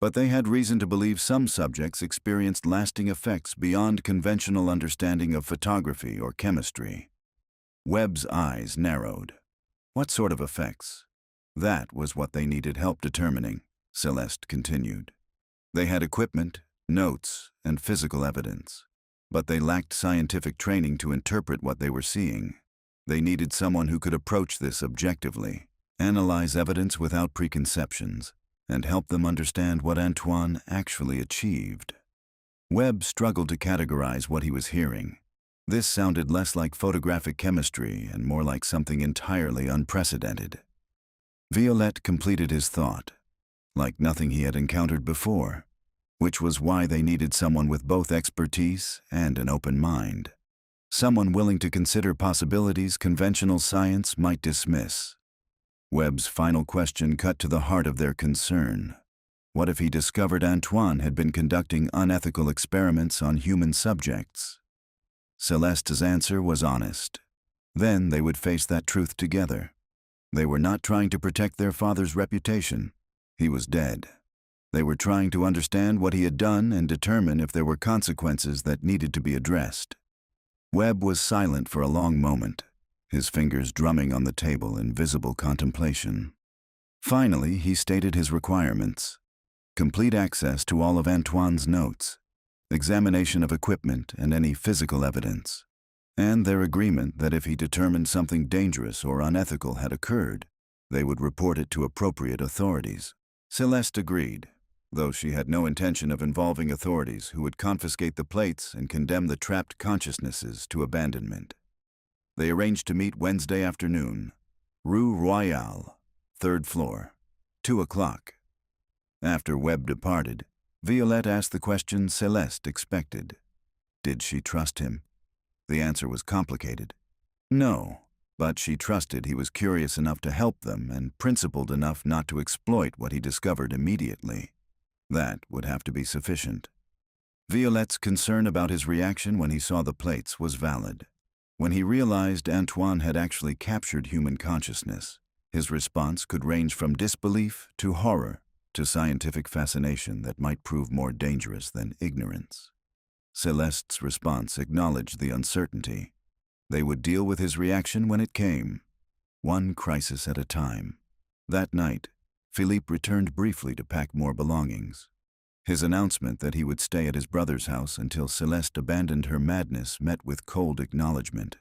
but they had reason to believe some subjects experienced lasting effects beyond conventional understanding of photography or chemistry. Webb's eyes narrowed. What sort of effects? That was what they needed help determining, Celeste continued. They had equipment, notes, and physical evidence, but they lacked scientific training to interpret what they were seeing. They needed someone who could approach this objectively, analyze evidence without preconceptions, and help them understand what Antoine actually achieved. Webb struggled to categorize what he was hearing. This sounded less like photographic chemistry and more like something entirely unprecedented. Violette completed his thought, like nothing he had encountered before, which was why they needed someone with both expertise and an open mind. Someone willing to consider possibilities conventional science might dismiss. Webb's final question cut to the heart of their concern. What if he discovered Antoine had been conducting unethical experiments on human subjects? Celeste's answer was honest. Then they would face that truth together. They were not trying to protect their father's reputation. He was dead. They were trying to understand what he had done and determine if there were consequences that needed to be addressed. Webb was silent for a long moment, his fingers drumming on the table in visible contemplation. Finally, he stated his requirements: complete access to all of Antoine's notes, examination of equipment and any physical evidence, and their agreement that if he determined something dangerous or unethical had occurred, they would report it to appropriate authorities. Celeste agreed, though she had no intention of involving authorities who would confiscate the plates and condemn the trapped consciousnesses to abandonment. They arranged to meet Wednesday afternoon, Rue Royale, 3rd floor, 2 o'clock. After Webb departed, Violette asked the question Celeste expected. Did she trust him? The answer was complicated. No, but she trusted he was curious enough to help them and principled enough not to exploit what he discovered immediately. That would have to be sufficient. Violette's concern about his reaction when he saw the plates was valid. When he realized Antoine had actually captured human consciousness, his response could range from disbelief to horror to scientific fascination that might prove more dangerous than ignorance. Celeste's response acknowledged the uncertainty. They would deal with his reaction when it came, one crisis at a time. That night, Philippe returned briefly to pack more belongings. His announcement that he would stay at his brother's house until Celeste abandoned her madness met with cold acknowledgement.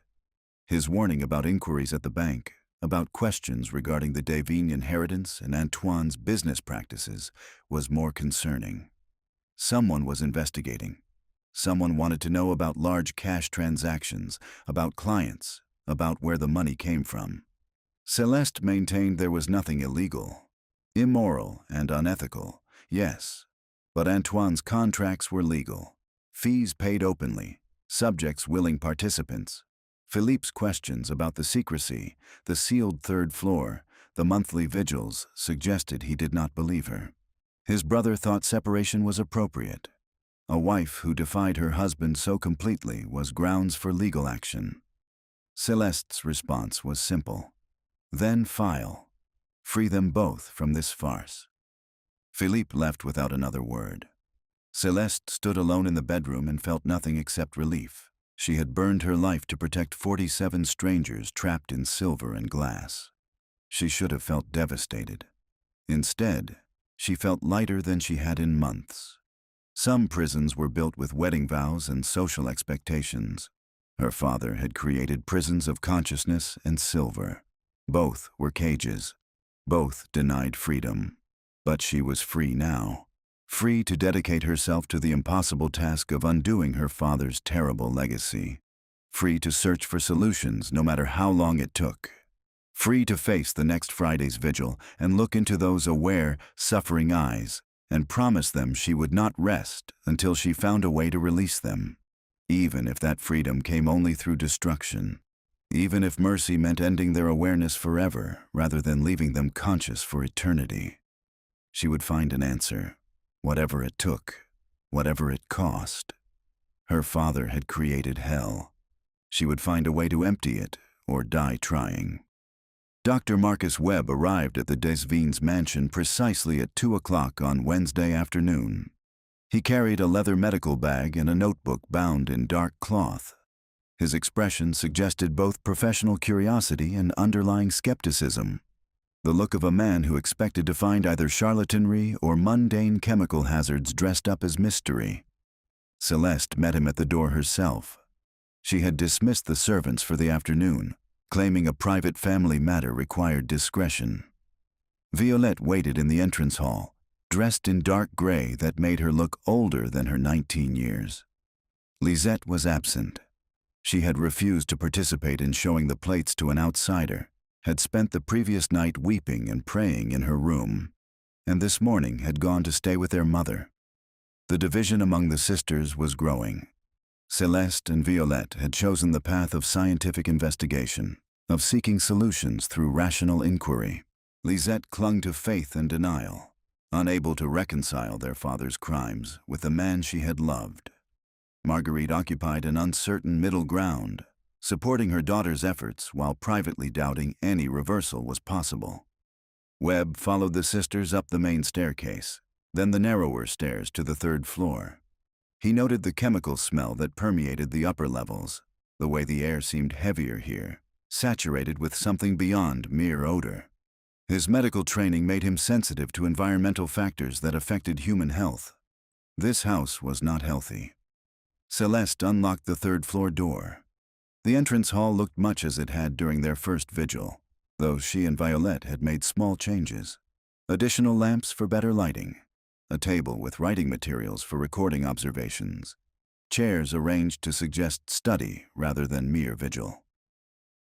His warning about inquiries at the bank, about questions regarding the Devine inheritance and Antoine's business practices, was more concerning. Someone was investigating. Someone wanted to know about large cash transactions, about clients, about where the money came from. Celeste maintained there was nothing illegal. Immoral and unethical, yes, but Antoine's contracts were legal. Fees paid openly, subjects willing participants. Philippe's questions about the secrecy, the sealed 3rd floor, the monthly vigils suggested he did not believe her. His brother thought separation was appropriate. A wife who defied her husband so completely was grounds for legal action. Celeste's response was simple. Then file. Free them both from this farce. Philippe left without another word. Celeste stood alone in the bedroom and felt nothing except relief. She had burned her life to protect 47 strangers trapped in silver and glass. She should have felt devastated. Instead, she felt lighter than she had in months. Some prisons were built with wedding vows and social expectations. Her father had created prisons of consciousness and silver. Both were cages. Both denied freedom. But she was free now. Free to dedicate herself to the impossible task of undoing her father's terrible legacy. Free to search for solutions no matter how long it took. Free to face the next Friday's vigil and look into those aware, suffering eyes and promise them she would not rest until she found a way to release them. Even if that freedom came only through destruction. Even if mercy meant ending their awareness forever rather than leaving them conscious for eternity. She would find an answer, whatever it took, whatever it cost. Her father had created hell. She would find a way to empty it or die trying. Dr. Marcus Webb arrived at the Desvines mansion precisely at 2 o'clock on Wednesday afternoon. He carried a leather medical bag and a notebook bound in dark cloth. His expression suggested both professional curiosity and underlying skepticism, the look of a man who expected to find either charlatanry or mundane chemical hazards dressed up as mystery. Celeste met him at the door herself. She had dismissed the servants for the afternoon, claiming a private family matter required discretion. Violette waited in the entrance hall, dressed in dark gray that made her look older than her 19 years. Lisette was absent. She had refused to participate in showing the plates to an outsider, had spent the previous night weeping and praying in her room, and this morning had gone to stay with their mother. The division among the sisters was growing. Celeste and Violette had chosen the path of scientific investigation, of seeking solutions through rational inquiry. Lisette clung to faith and denial, unable to reconcile their father's crimes with the man she had loved. Marguerite occupied an uncertain middle ground, supporting her daughter's efforts while privately doubting any reversal was possible. Webb followed the sisters up the main staircase, then the narrower stairs to the third floor. He noted the chemical smell that permeated the upper levels, the way the air seemed heavier here, saturated with something beyond mere odor. His medical training made him sensitive to environmental factors that affected human health. This house was not healthy. Celeste unlocked the third-floor door. The entrance hall looked much as it had during their first vigil, though she and Violette had made small changes. Additional lamps for better lighting, a table with writing materials for recording observations, chairs arranged to suggest study rather than mere vigil.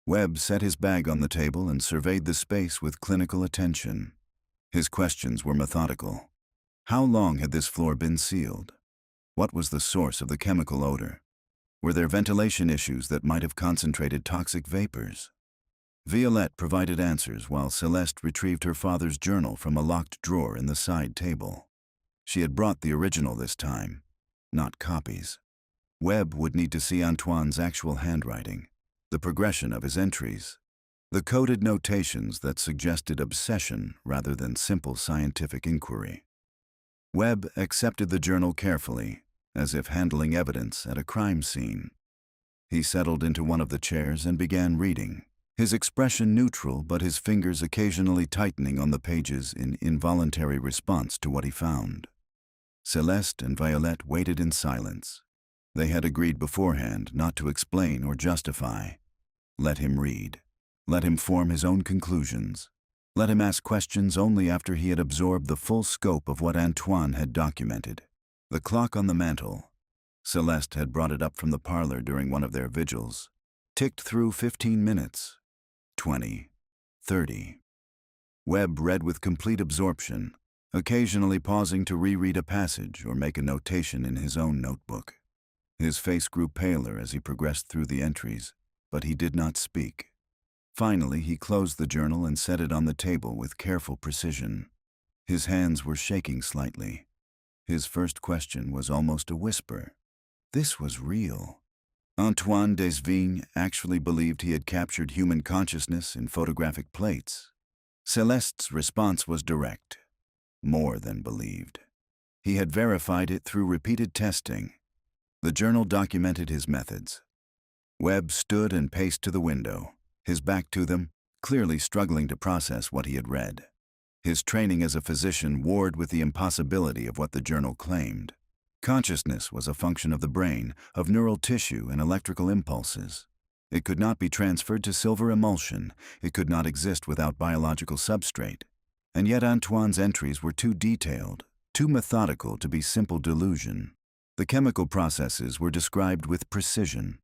Webb set his bag on the table and surveyed the space with clinical attention. His questions were methodical. How long had this floor been sealed? What was the source of the chemical odor? Were there ventilation issues that might have concentrated toxic vapors? Violette provided answers while Celeste retrieved her father's journal from a locked drawer in the side table. She had brought the original this time, not copies. Webb would need to see Antoine's actual handwriting, the progression of his entries, the coded notations that suggested obsession rather than simple scientific inquiry. Webb accepted the journal carefully, as if handling evidence at a crime scene. He settled into one of the chairs and began reading, his expression neutral but his fingers occasionally tightening on the pages in involuntary response to what he found. Celeste and Violette waited in silence. They had agreed beforehand not to explain or justify. Let him read. Let him form his own conclusions. Let him ask questions only after he had absorbed the full scope of what Antoine had documented. The clock on the mantel, Celeste had brought it up from the parlor during one of their vigils, ticked through 15 minutes, 20, 30. Webb read with complete absorption, occasionally pausing to reread a passage or make a notation in his own notebook. His face grew paler as he progressed through the entries, but he did not speak. Finally, he closed the journal and set it on the table with careful precision. His hands were shaking slightly. His first question was almost a whisper. This was real. Antoine Desvignes actually believed he had captured human consciousness in photographic plates. Celeste's response was direct. More than believed. He had verified it through repeated testing. The journal documented his methods. Webb stood and paced to the window, his back to them, clearly struggling to process what he had read. His training as a physician warred with the impossibility of what the journal claimed. Consciousness was a function of the brain, of neural tissue and electrical impulses. It could not be transferred to silver emulsion. It could not exist without biological substrate. And yet Antoine's entries were too detailed, too methodical to be simple delusion. The chemical processes were described with precision.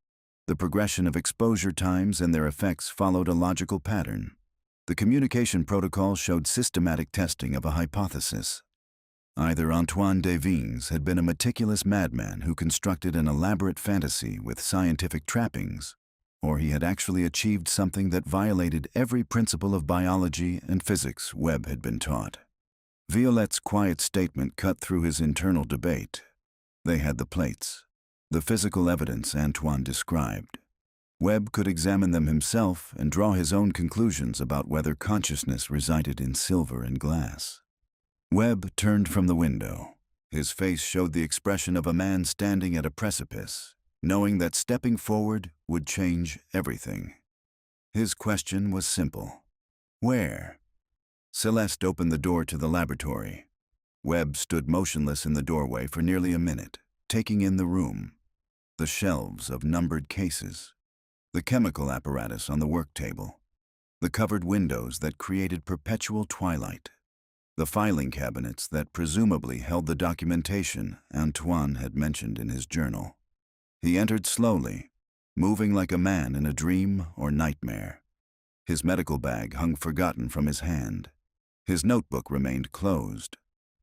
The progression of exposure times and their effects followed a logical pattern. The communication protocol showed systematic testing of a hypothesis. Either Antoine Desvignes had been a meticulous madman who constructed an elaborate fantasy with scientific trappings, or he had actually achieved something that violated every principle of biology and physics Webb had been taught. Violette's quiet statement cut through his internal debate. They had the plates, the physical evidence Antoine described. Webb could examine them himself and draw his own conclusions about whether consciousness resided in silver and glass. Webb turned from the window. His face showed the expression of a man standing at a precipice, knowing that stepping forward would change everything. His question was simple. Where? Celeste opened the door to the laboratory. Webb stood motionless in the doorway for nearly a minute, taking in the room. The shelves of numbered cases, the chemical apparatus on the work table, the covered windows that created perpetual twilight, the filing cabinets that presumably held the documentation Antoine had mentioned in his journal. He entered slowly, moving like a man in a dream or nightmare. His medical bag hung forgotten from his hand. His notebook remained closed.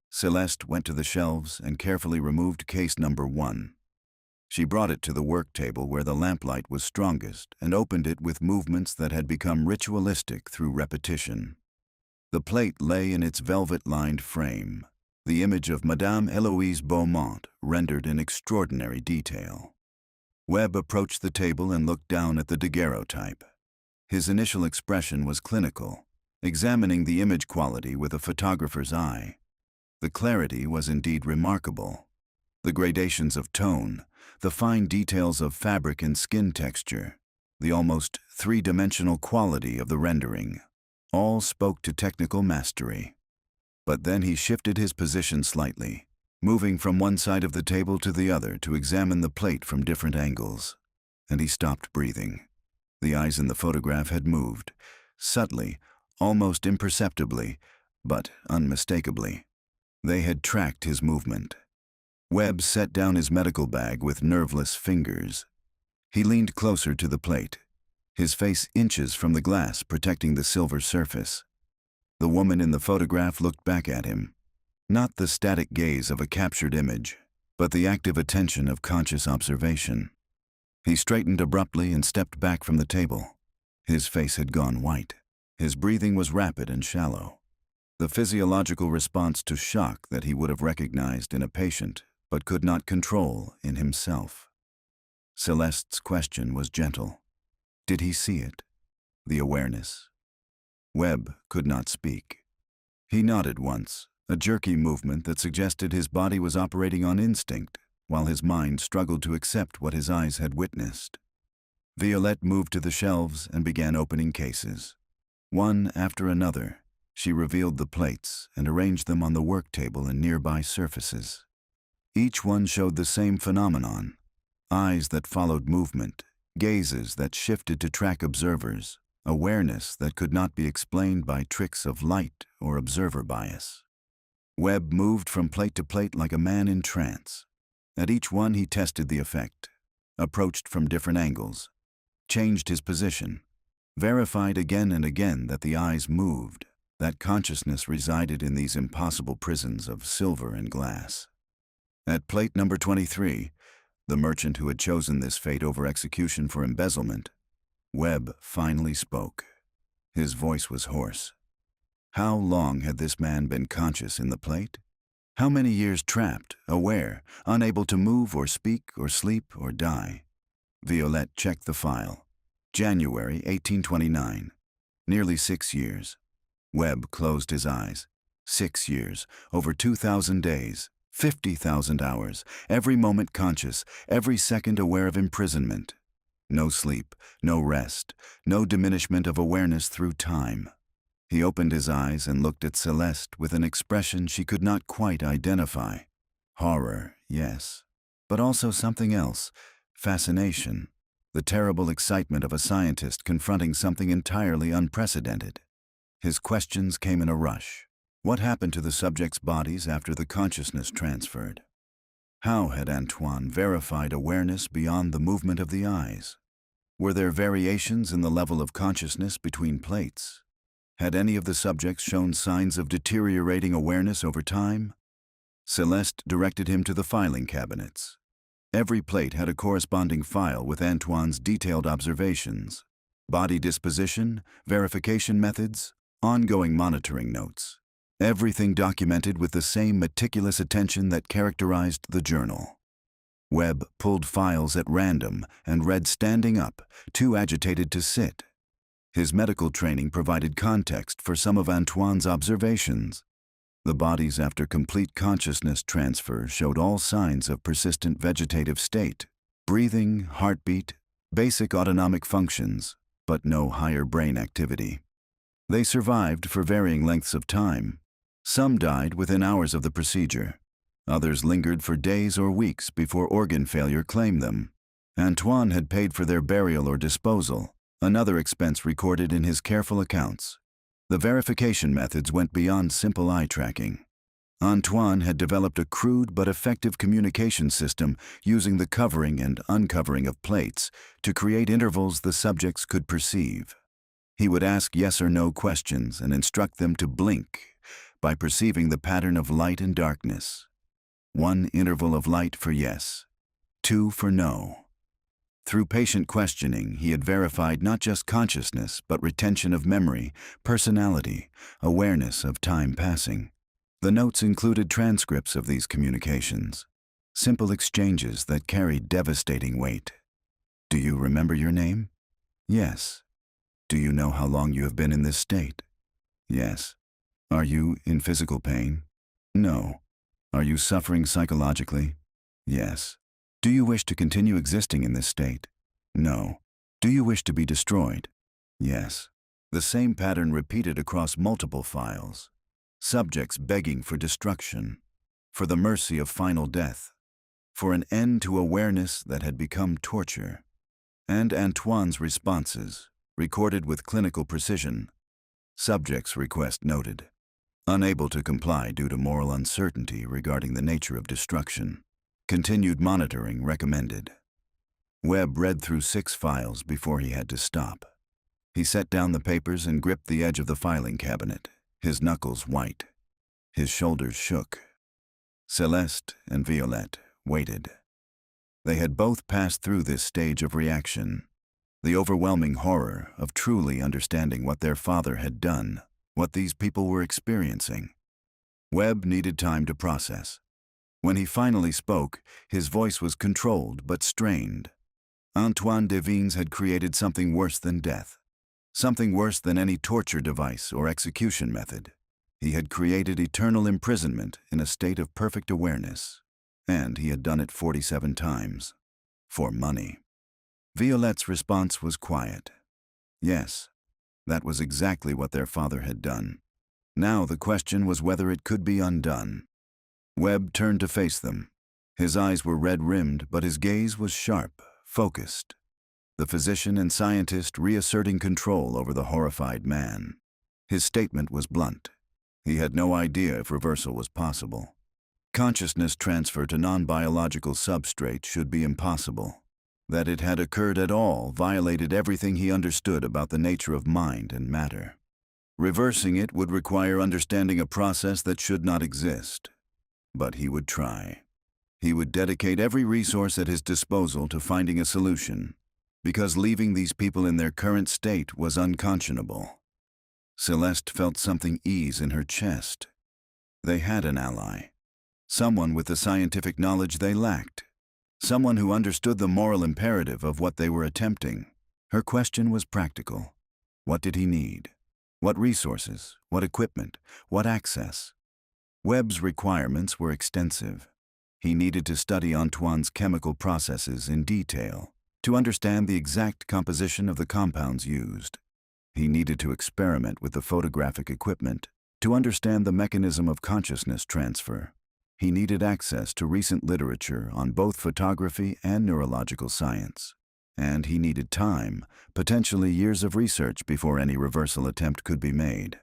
Celeste went to the shelves and carefully removed case number 1. She brought it to the work table where the lamplight was strongest and opened it with movements that had become ritualistic through repetition. The plate lay in its velvet-lined frame, the image of Madame Eloise Beaumont rendered in extraordinary detail. Webb approached the table and looked down at the daguerreotype. His initial expression was clinical, examining the image quality with a photographer's eye. The clarity was indeed remarkable. The gradations of tone, the fine details of fabric and skin texture, the almost three-dimensional quality of the rendering, all spoke to technical mastery. But then he shifted his position slightly, moving from one side of the table to the other to examine the plate from different angles, and he stopped breathing. The eyes in the photograph had moved, subtly, almost imperceptibly, but unmistakably. They had tracked his movement. Webb set down his medical bag with nerveless fingers. He leaned closer to the plate, his face inches from the glass protecting the silver surface. The woman in the photograph looked back at him, not the static gaze of a captured image, but the active attention of conscious observation. He straightened abruptly and stepped back from the table. His face had gone white. His breathing was rapid and shallow, the physiological response to shock that he would have recognized in a patient but could not control in himself. Celeste's question was gentle. Did he see it? The awareness? Webb could not speak. He nodded once, a jerky movement that suggested his body was operating on instinct, while his mind struggled to accept what his eyes had witnessed. Violette moved to the shelves and began opening cases. One after another, she revealed the plates and arranged them on the work table and nearby surfaces. Each one showed the same phenomenon: eyes that followed movement, gazes that shifted to track observers, awareness that could not be explained by tricks of light or observer bias. Webb moved from plate to plate like a man in trance. At each one he tested the effect, approached from different angles, changed his position, verified again and again that the eyes moved, that consciousness resided in these impossible prisons of silver and glass. At plate number 23, the merchant who had chosen this fate over execution for embezzlement, Webb finally spoke. His voice was hoarse. How long had this man been conscious in the plate? How many years trapped, aware, unable to move or speak or sleep or die? Violette checked the file. January 1829. Nearly 6 years. Webb closed his eyes. 6 years, over 2,000 days, 50,000 hours, every moment conscious, every second aware of imprisonment. No sleep, no rest, no diminishment of awareness through time. He opened his eyes and looked at Celeste with an expression she could not quite identify. Horror, yes, but also something else: fascination, the terrible excitement of a scientist confronting something entirely unprecedented. His questions came in a rush. What happened to the subjects' bodies after the consciousness transferred? How had Antoine verified awareness beyond the movement of the eyes? Were there variations in the level of consciousness between plates? Had any of the subjects shown signs of deteriorating awareness over time? Celeste directed him to the filing cabinets. Every plate had a corresponding file with Antoine's detailed observations, body disposition, verification methods, ongoing monitoring notes. Everything documented with the same meticulous attention that characterized the journal. Webb pulled files at random and read standing up, too agitated to sit. His medical training provided context for some of Antoine's observations. The bodies after complete consciousness transfer showed all signs of persistent vegetative state: breathing, heartbeat, basic autonomic functions, but no higher brain activity. They survived for varying lengths of time. Some died within hours of the procedure. Others lingered for days or weeks before organ failure claimed them. Antoine had paid for their burial or disposal, another expense recorded in his careful accounts. The verification methods went beyond simple eye tracking. Antoine had developed a crude but effective communication system using the covering and uncovering of plates to create intervals the subjects could perceive. He would ask yes or no questions and instruct them to blink by perceiving the pattern of light and darkness. 1 interval of light for yes, 2 for no. Through patient questioning, he had verified not just consciousness, but retention of memory, personality, awareness of time passing. The notes included transcripts of these communications, simple exchanges that carried devastating weight. Do you remember your name? Yes. Do you know how long you have been in this state? Yes. Are you in physical pain? No. Are you suffering psychologically? Yes. Do you wish to continue existing in this state? No. Do you wish to be destroyed? Yes. The same pattern repeated across multiple files. Subjects begging for destruction, for the mercy of final death, for an end to awareness that had become torture. And Antoine's responses, recorded with clinical precision. Subject's request noted. Unable to comply due to moral uncertainty regarding the nature of destruction. Continued monitoring recommended. Webb read through 6 files before he had to stop. He set down the papers and gripped the edge of the filing cabinet, his knuckles white. His shoulders shook. Celeste and Violette waited. They had both passed through this stage of reaction, the overwhelming horror of truly understanding what their father had done, what these people were experiencing. Webb needed time to process. When he finally spoke, his voice was controlled but strained. Antoine Devines had created something worse than death, something worse than any torture device or execution method. He had created eternal imprisonment in a state of perfect awareness, and he had done it 47 times. For money. Violette's response was quiet. Yes, that was exactly what their father had done. Now the question was whether it could be undone. Webb turned to face them. His eyes were red-rimmed, but his gaze was sharp, focused. The physician and scientist reasserting control over the horrified man. His statement was blunt. He had no idea if reversal was possible. Consciousness transfer to non-biological substrate should be impossible. That it had occurred at all violated everything he understood about the nature of mind and matter. Reversing it would require understanding a process that should not exist. But he would try. He would dedicate every resource at his disposal to finding a solution, because leaving these people in their current state was unconscionable. Celeste felt something ease in her chest. They had an ally. Someone with the scientific knowledge they lacked. Someone who understood the moral imperative of what they were attempting. Her question was practical. What did he need? What resources? What equipment? What access? Webb's requirements were extensive. He needed to study Antoine's chemical processes in detail, to understand the exact composition of the compounds used. He needed to experiment with the photographic equipment, to understand the mechanism of consciousness transfer. He needed access to recent literature on both photography and neurological science. And he needed time, potentially years of research before any reversal attempt could be made.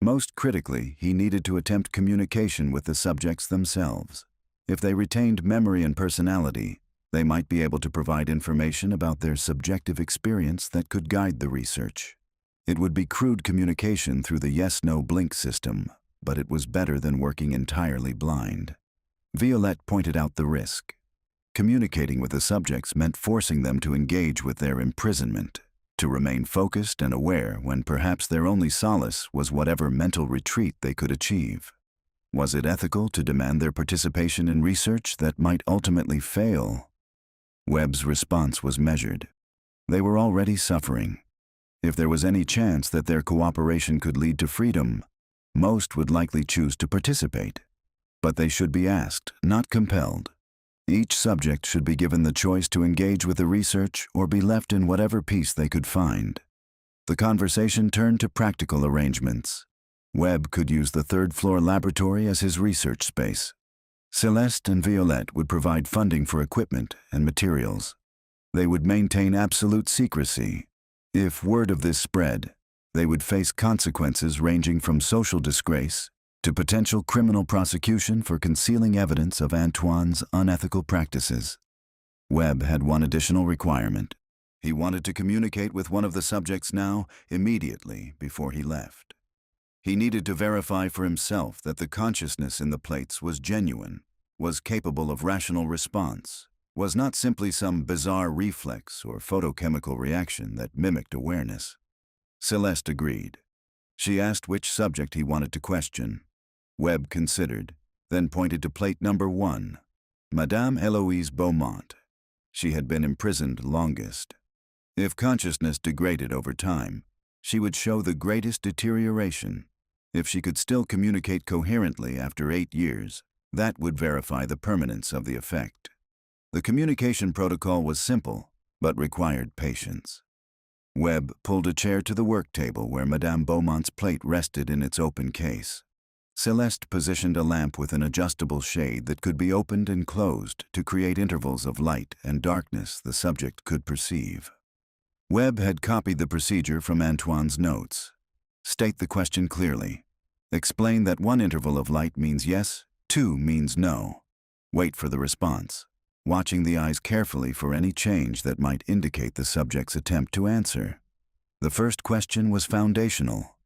Most critically, he needed to attempt communication with the subjects themselves. If they retained memory and personality, they might be able to provide information about their subjective experience that could guide the research. It would be crude communication through the yes-no blink system, but it was better than working entirely blind. Violette pointed out the risk. Communicating with the subjects meant forcing them to engage with their imprisonment, to remain focused and aware when perhaps their only solace was whatever mental retreat they could achieve. Was it ethical to demand their participation in research that might ultimately fail? Webb's response was measured. They were already suffering. If there was any chance that their cooperation could lead to freedom, most would likely choose to participate. But they should be asked, not compelled. Each subject should be given the choice to engage with the research or be left in whatever peace they could find. The conversation turned to practical arrangements. Webb could use the third-floor laboratory as his research space. Celeste and Violette would provide funding for equipment and materials. They would maintain absolute secrecy. If word of this spread, they would face consequences ranging from social disgrace to potential criminal prosecution for concealing evidence of Antoine's unethical practices. Webb had one additional requirement. He wanted to communicate with one of the subjects now, immediately, before he left. He needed to verify for himself that the consciousness in the plates was genuine, was capable of rational response, was not simply some bizarre reflex or photochemical reaction that mimicked awareness. Celeste agreed. She asked which subject he wanted to question. Webb considered, then pointed to plate number 1, Madame Eloise Beaumont. She had been imprisoned longest. If consciousness degraded over time, she would show the greatest deterioration. If she could still communicate coherently after 8 years, that would verify the permanence of the effect. The communication protocol was simple, but required patience. Webb pulled a chair to the work table where Madame Beaumont's plate rested in its open case. Celeste positioned a lamp with an adjustable shade that could be opened and closed to create intervals of light and darkness the subject could perceive. Webb had copied the procedure from Antoine's notes. State the question clearly. Explain that 1 interval of light means yes, 2 means no. Wait for the response, watching the eyes carefully for any change that might indicate the subject's attempt to answer. The first question was foundational.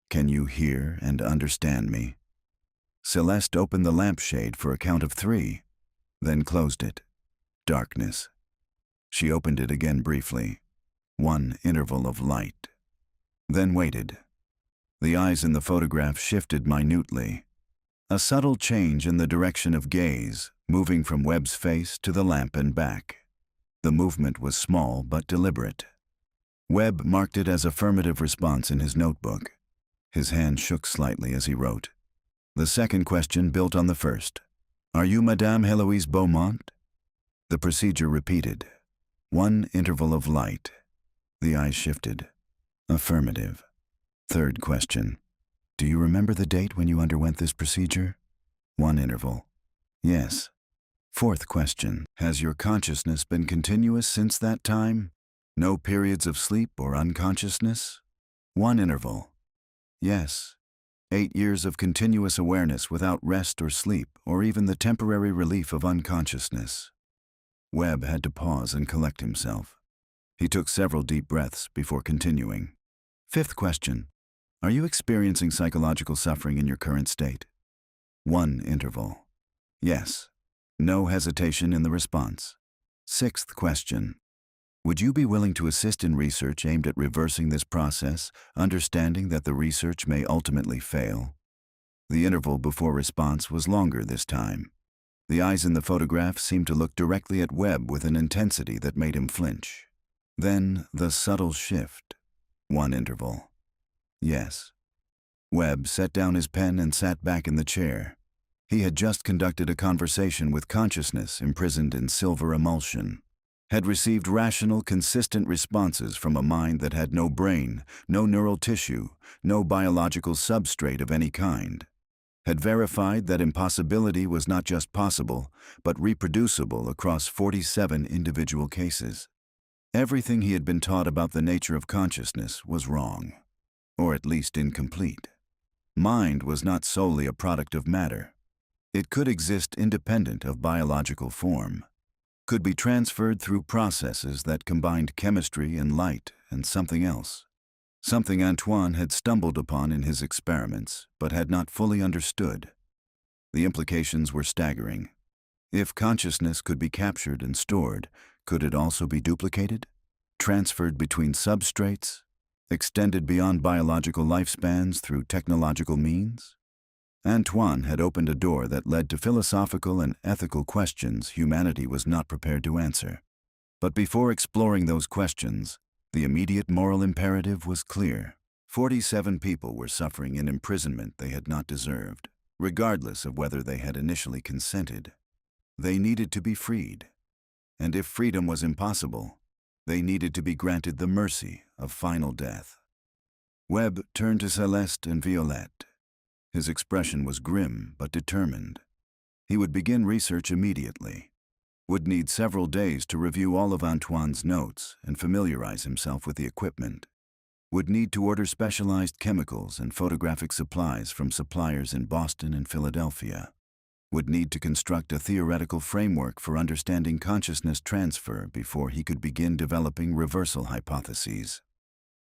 Can you hear and understand me? Celeste opened the lampshade for a count of 3, then closed it. Darkness. She opened it again briefly. 1 interval of light. Then waited. The eyes in the photograph shifted minutely. A subtle change in the direction of gaze, moving from Webb's face to the lamp and back. The movement was small but deliberate. Webb marked it as affirmative response in his notebook. His hand shook slightly as he wrote. The second question built on the first. Are you Madame Heloise Beaumont? The procedure repeated. 1 interval of light. The eyes shifted. Affirmative. Third question. Do you remember the date when you underwent this procedure? 1 interval. Yes. Fourth question. Has your consciousness been continuous since that time? No periods of sleep or unconsciousness? 1 interval. Yes. 8 years of continuous awareness without rest or sleep, or even the temporary relief of unconsciousness. Webb had to pause and collect himself. He took several deep breaths before continuing. Fifth question. Are you experiencing psychological suffering in your current state? 1 interval. Yes. No hesitation in the response. Sixth question. Would you be willing to assist in research aimed at reversing this process, understanding that the research may ultimately fail? The interval before response was longer this time. The eyes in the photograph seemed to look directly at Webb with an intensity that made him flinch. Then the subtle shift. 1 interval. Yes. Webb set down his pen and sat back in the chair. He had just conducted a conversation with consciousness imprisoned in silver emulsion, had received rational, consistent responses from a mind that had no brain, no neural tissue, no biological substrate of any kind, had verified that impossibility was not just possible, but reproducible across 47 individual cases. Everything he had been taught about the nature of consciousness was wrong, or at least incomplete. Mind was not solely a product of matter. It could exist independent of biological form, could be transferred through processes that combined chemistry and light and something else, something Antoine had stumbled upon in his experiments but had not fully understood. The implications were staggering. If consciousness could be captured and stored, could it also be duplicated, transferred between substrates, extended beyond biological lifespans through technological means? Antoine had opened a door that led to philosophical and ethical questions humanity was not prepared to answer. But before exploring those questions, the immediate moral imperative was clear. 47 people were suffering in imprisonment they had not deserved, regardless of whether they had initially consented. They needed to be freed. And if freedom was impossible, they needed to be granted the mercy of final death. Webb turned to Celeste and Violette. His expression was grim but determined. He would begin research immediately, would need several days to review all of Antoine's notes and familiarize himself with the equipment, would need to order specialized chemicals and photographic supplies from suppliers in Boston and Philadelphia, would need to construct a theoretical framework for understanding consciousness transfer before he could begin developing reversal hypotheses.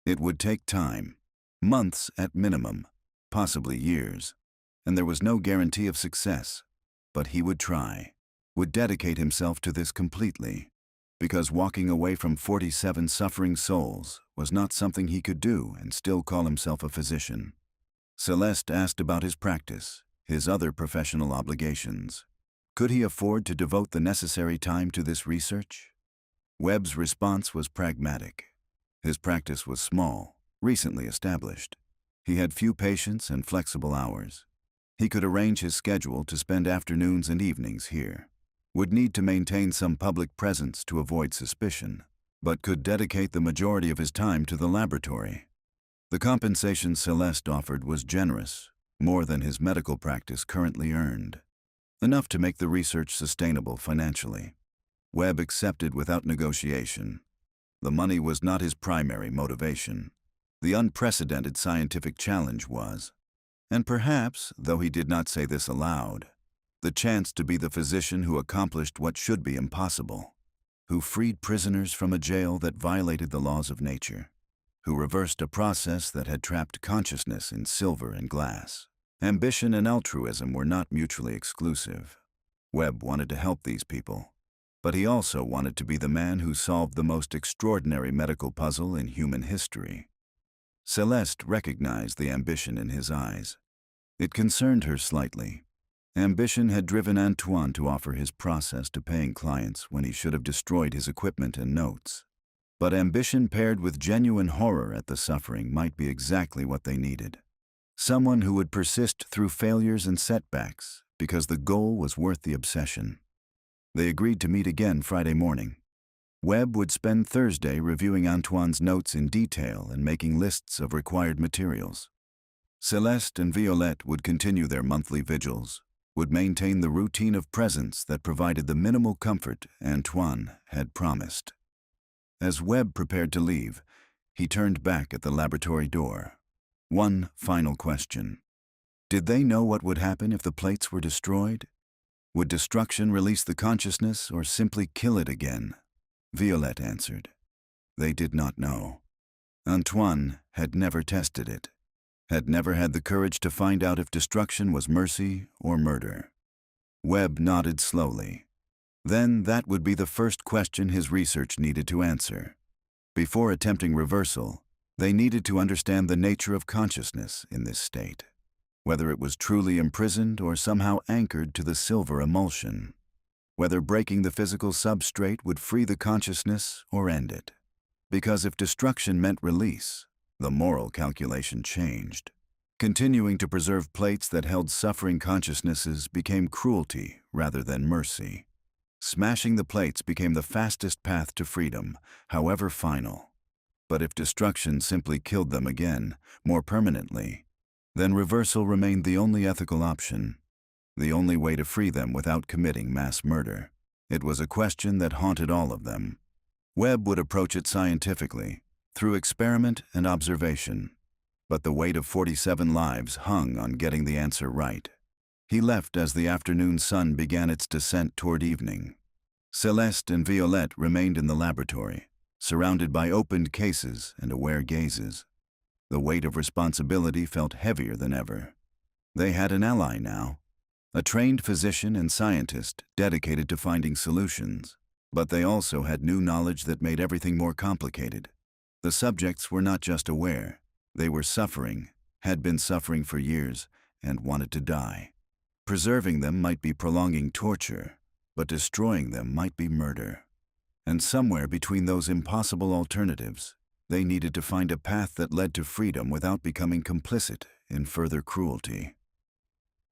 It would take time, months at minimum, possibly years, and there was no guarantee of success, but he would try. would dedicate himself to this completely, because walking away from 47 suffering souls was not something he could do and still call himself a physician. Celeste asked about his practice, his other professional obligations. Could he afford to devote the necessary time to this research? Webb's response was pragmatic. His practice was small, recently established. He had few patients and flexible hours. He could arrange his schedule to spend afternoons and evenings here. Would need to maintain some public presence to avoid suspicion, but could dedicate the majority of his time to the laboratory. The compensation Celeste offered was generous, more than his medical practice currently earned, enough to make the research sustainable financially. Webb accepted without negotiation. The money was not his primary motivation. The unprecedented scientific challenge was, and perhaps, though he did not say this aloud, the chance to be the physician who accomplished what should be impossible, who freed prisoners from a jail that violated the laws of nature, who reversed a process that had trapped consciousness in silver and glass. Ambition and altruism were not mutually exclusive. Webb wanted to help these people, but he also wanted to be the man who solved the most extraordinary medical puzzle in human history. Celeste recognized the ambition in his eyes. It concerned her slightly. Ambition had driven Antoine to offer his process to paying clients when he should have destroyed his equipment and notes. But ambition paired with genuine horror at the suffering might be exactly what they needed. Someone who would persist through failures and setbacks because the goal was worth the obsession. They agreed to meet again Friday morning. Webb would spend Thursday reviewing Antoine's notes in detail and making lists of required materials. Celeste and Violette would continue their monthly vigils, would maintain the routine of presence that provided the minimal comfort Antoine had promised. As Webb prepared to leave, he turned back at the laboratory door. One final question. Did they know what would happen if the plates were destroyed? Would destruction release the consciousness or simply kill it again? Violette answered. They did not know. Antoine had never tested it, had never had the courage to find out if destruction was mercy or murder. Webb nodded slowly. Then that would be the first question his research needed to answer. Before attempting reversal, they needed to understand the nature of consciousness in this state, whether it was truly imprisoned or somehow anchored to the silver emulsion, whether breaking the physical substrate would free the consciousness or end it. Because if destruction meant release, the moral calculation changed. Continuing to preserve plates that held suffering consciousnesses became cruelty rather than mercy. Smashing the plates became the fastest path to freedom, however final. But if destruction simply killed them again, more permanently, then reversal remained the only ethical option, the only way to free them without committing mass murder. It was a question that haunted all of them. Webb would approach it scientifically, through experiment and observation, but the weight of 47 lives hung on getting the answer right. He left as the afternoon sun began its descent toward evening. Celeste and Violette remained in the laboratory, surrounded by opened cases and aware gazes. The weight of responsibility felt heavier than ever. They had an ally now, a trained physician and scientist dedicated to finding solutions, but they also had new knowledge that made everything more complicated. The subjects were not just aware, they were suffering, had been suffering for years, and wanted to die. Preserving them might be prolonging torture, but destroying them might be murder. And somewhere between those impossible alternatives, they needed to find a path that led to freedom without becoming complicit in further cruelty.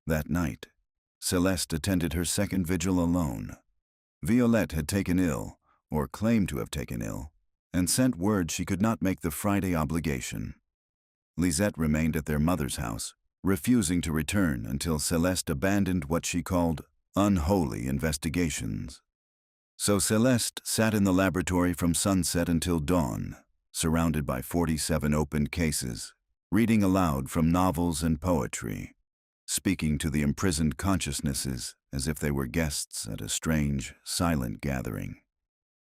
That night, Celeste attended her second vigil alone. Violette had taken ill, or claimed to have taken ill, and sent word she could not make the Friday obligation. Lisette remained at their mother's house, refusing to return until Celeste abandoned what she called unholy investigations. So Celeste sat in the laboratory from sunset until dawn, surrounded by 47 opened cases, reading aloud from novels and poetry, speaking to the imprisoned consciousnesses as if they were guests at a strange, silent gathering.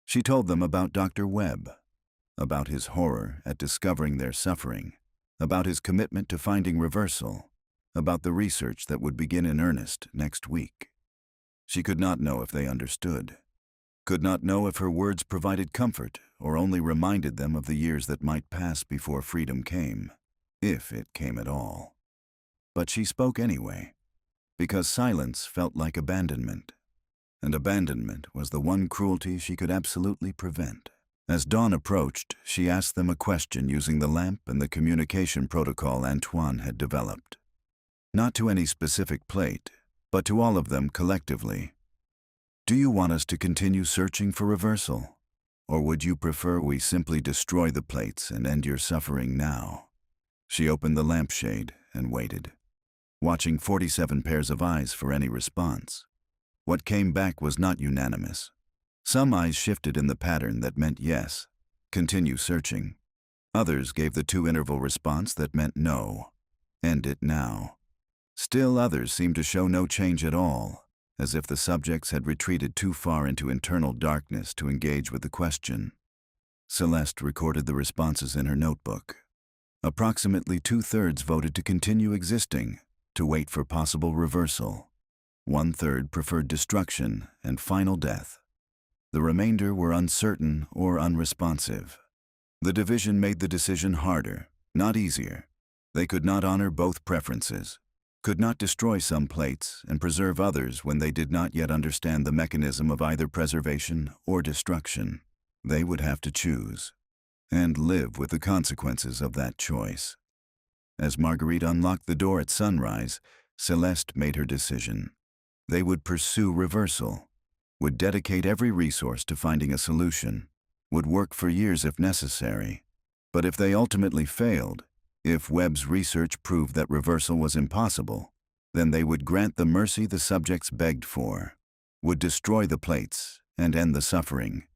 She told them about Dr. Webb, about his horror at discovering their suffering, about his commitment to finding reversal, about the research that would begin in earnest next week. She could not know if they understood, could not know if her words provided comfort or only reminded them of the years that might pass before freedom came, if it came at all. But she spoke anyway, because silence felt like abandonment, and abandonment was the one cruelty she could absolutely prevent. As dawn approached, she asked them a question using the lamp and the communication protocol Antoine had developed. Not to any specific plate, but to all of them collectively. Do you want us to continue searching for reversal? Or would you prefer we simply destroy the plates and end your suffering now? She opened the lampshade and waited, watching 47 pairs of eyes for any response. What came back was not unanimous. Some eyes shifted in the pattern that meant yes, continue searching. Others gave the two-interval response that meant no, end it now. Still others seemed to show no change at all, as if the subjects had retreated too far into internal darkness to engage with the question. Celeste recorded the responses in her notebook. Approximately 2/3 voted to continue existing, to wait for possible reversal. 1/3 preferred destruction and final death. The remainder were uncertain or unresponsive. The division made the decision harder, not easier. They could not honor both preferences, could not destroy some plates and preserve others when they did not yet understand the mechanism of either preservation or destruction. They would have to choose, and live with the consequences of that choice. As Marguerite unlocked the door at sunrise, Celeste made her decision. They would pursue reversal, would dedicate every resource to finding a solution, would work for years if necessary. But if they ultimately failed, if Webb's research proved that reversal was impossible, then they would grant the mercy the subjects begged for, would destroy the plates and end the suffering,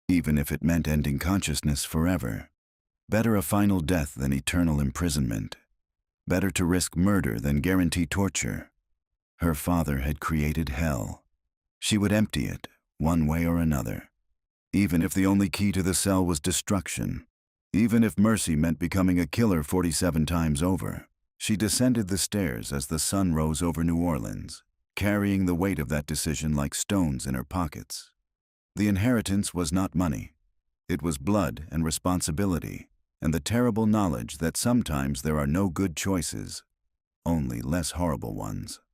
even if it meant ending consciousness forever. Better a final death than eternal imprisonment. Better to risk murder than guarantee torture. Her father had created hell. She would empty it, one way or another. Even if the only key to the cell was destruction. Even if mercy meant becoming a killer 47 times over. She descended the stairs as the sun rose over New Orleans, carrying the weight of that decision like stones in her pockets. The inheritance was not money. It was blood and responsibility, and the terrible knowledge that sometimes there are no good choices, only less horrible ones.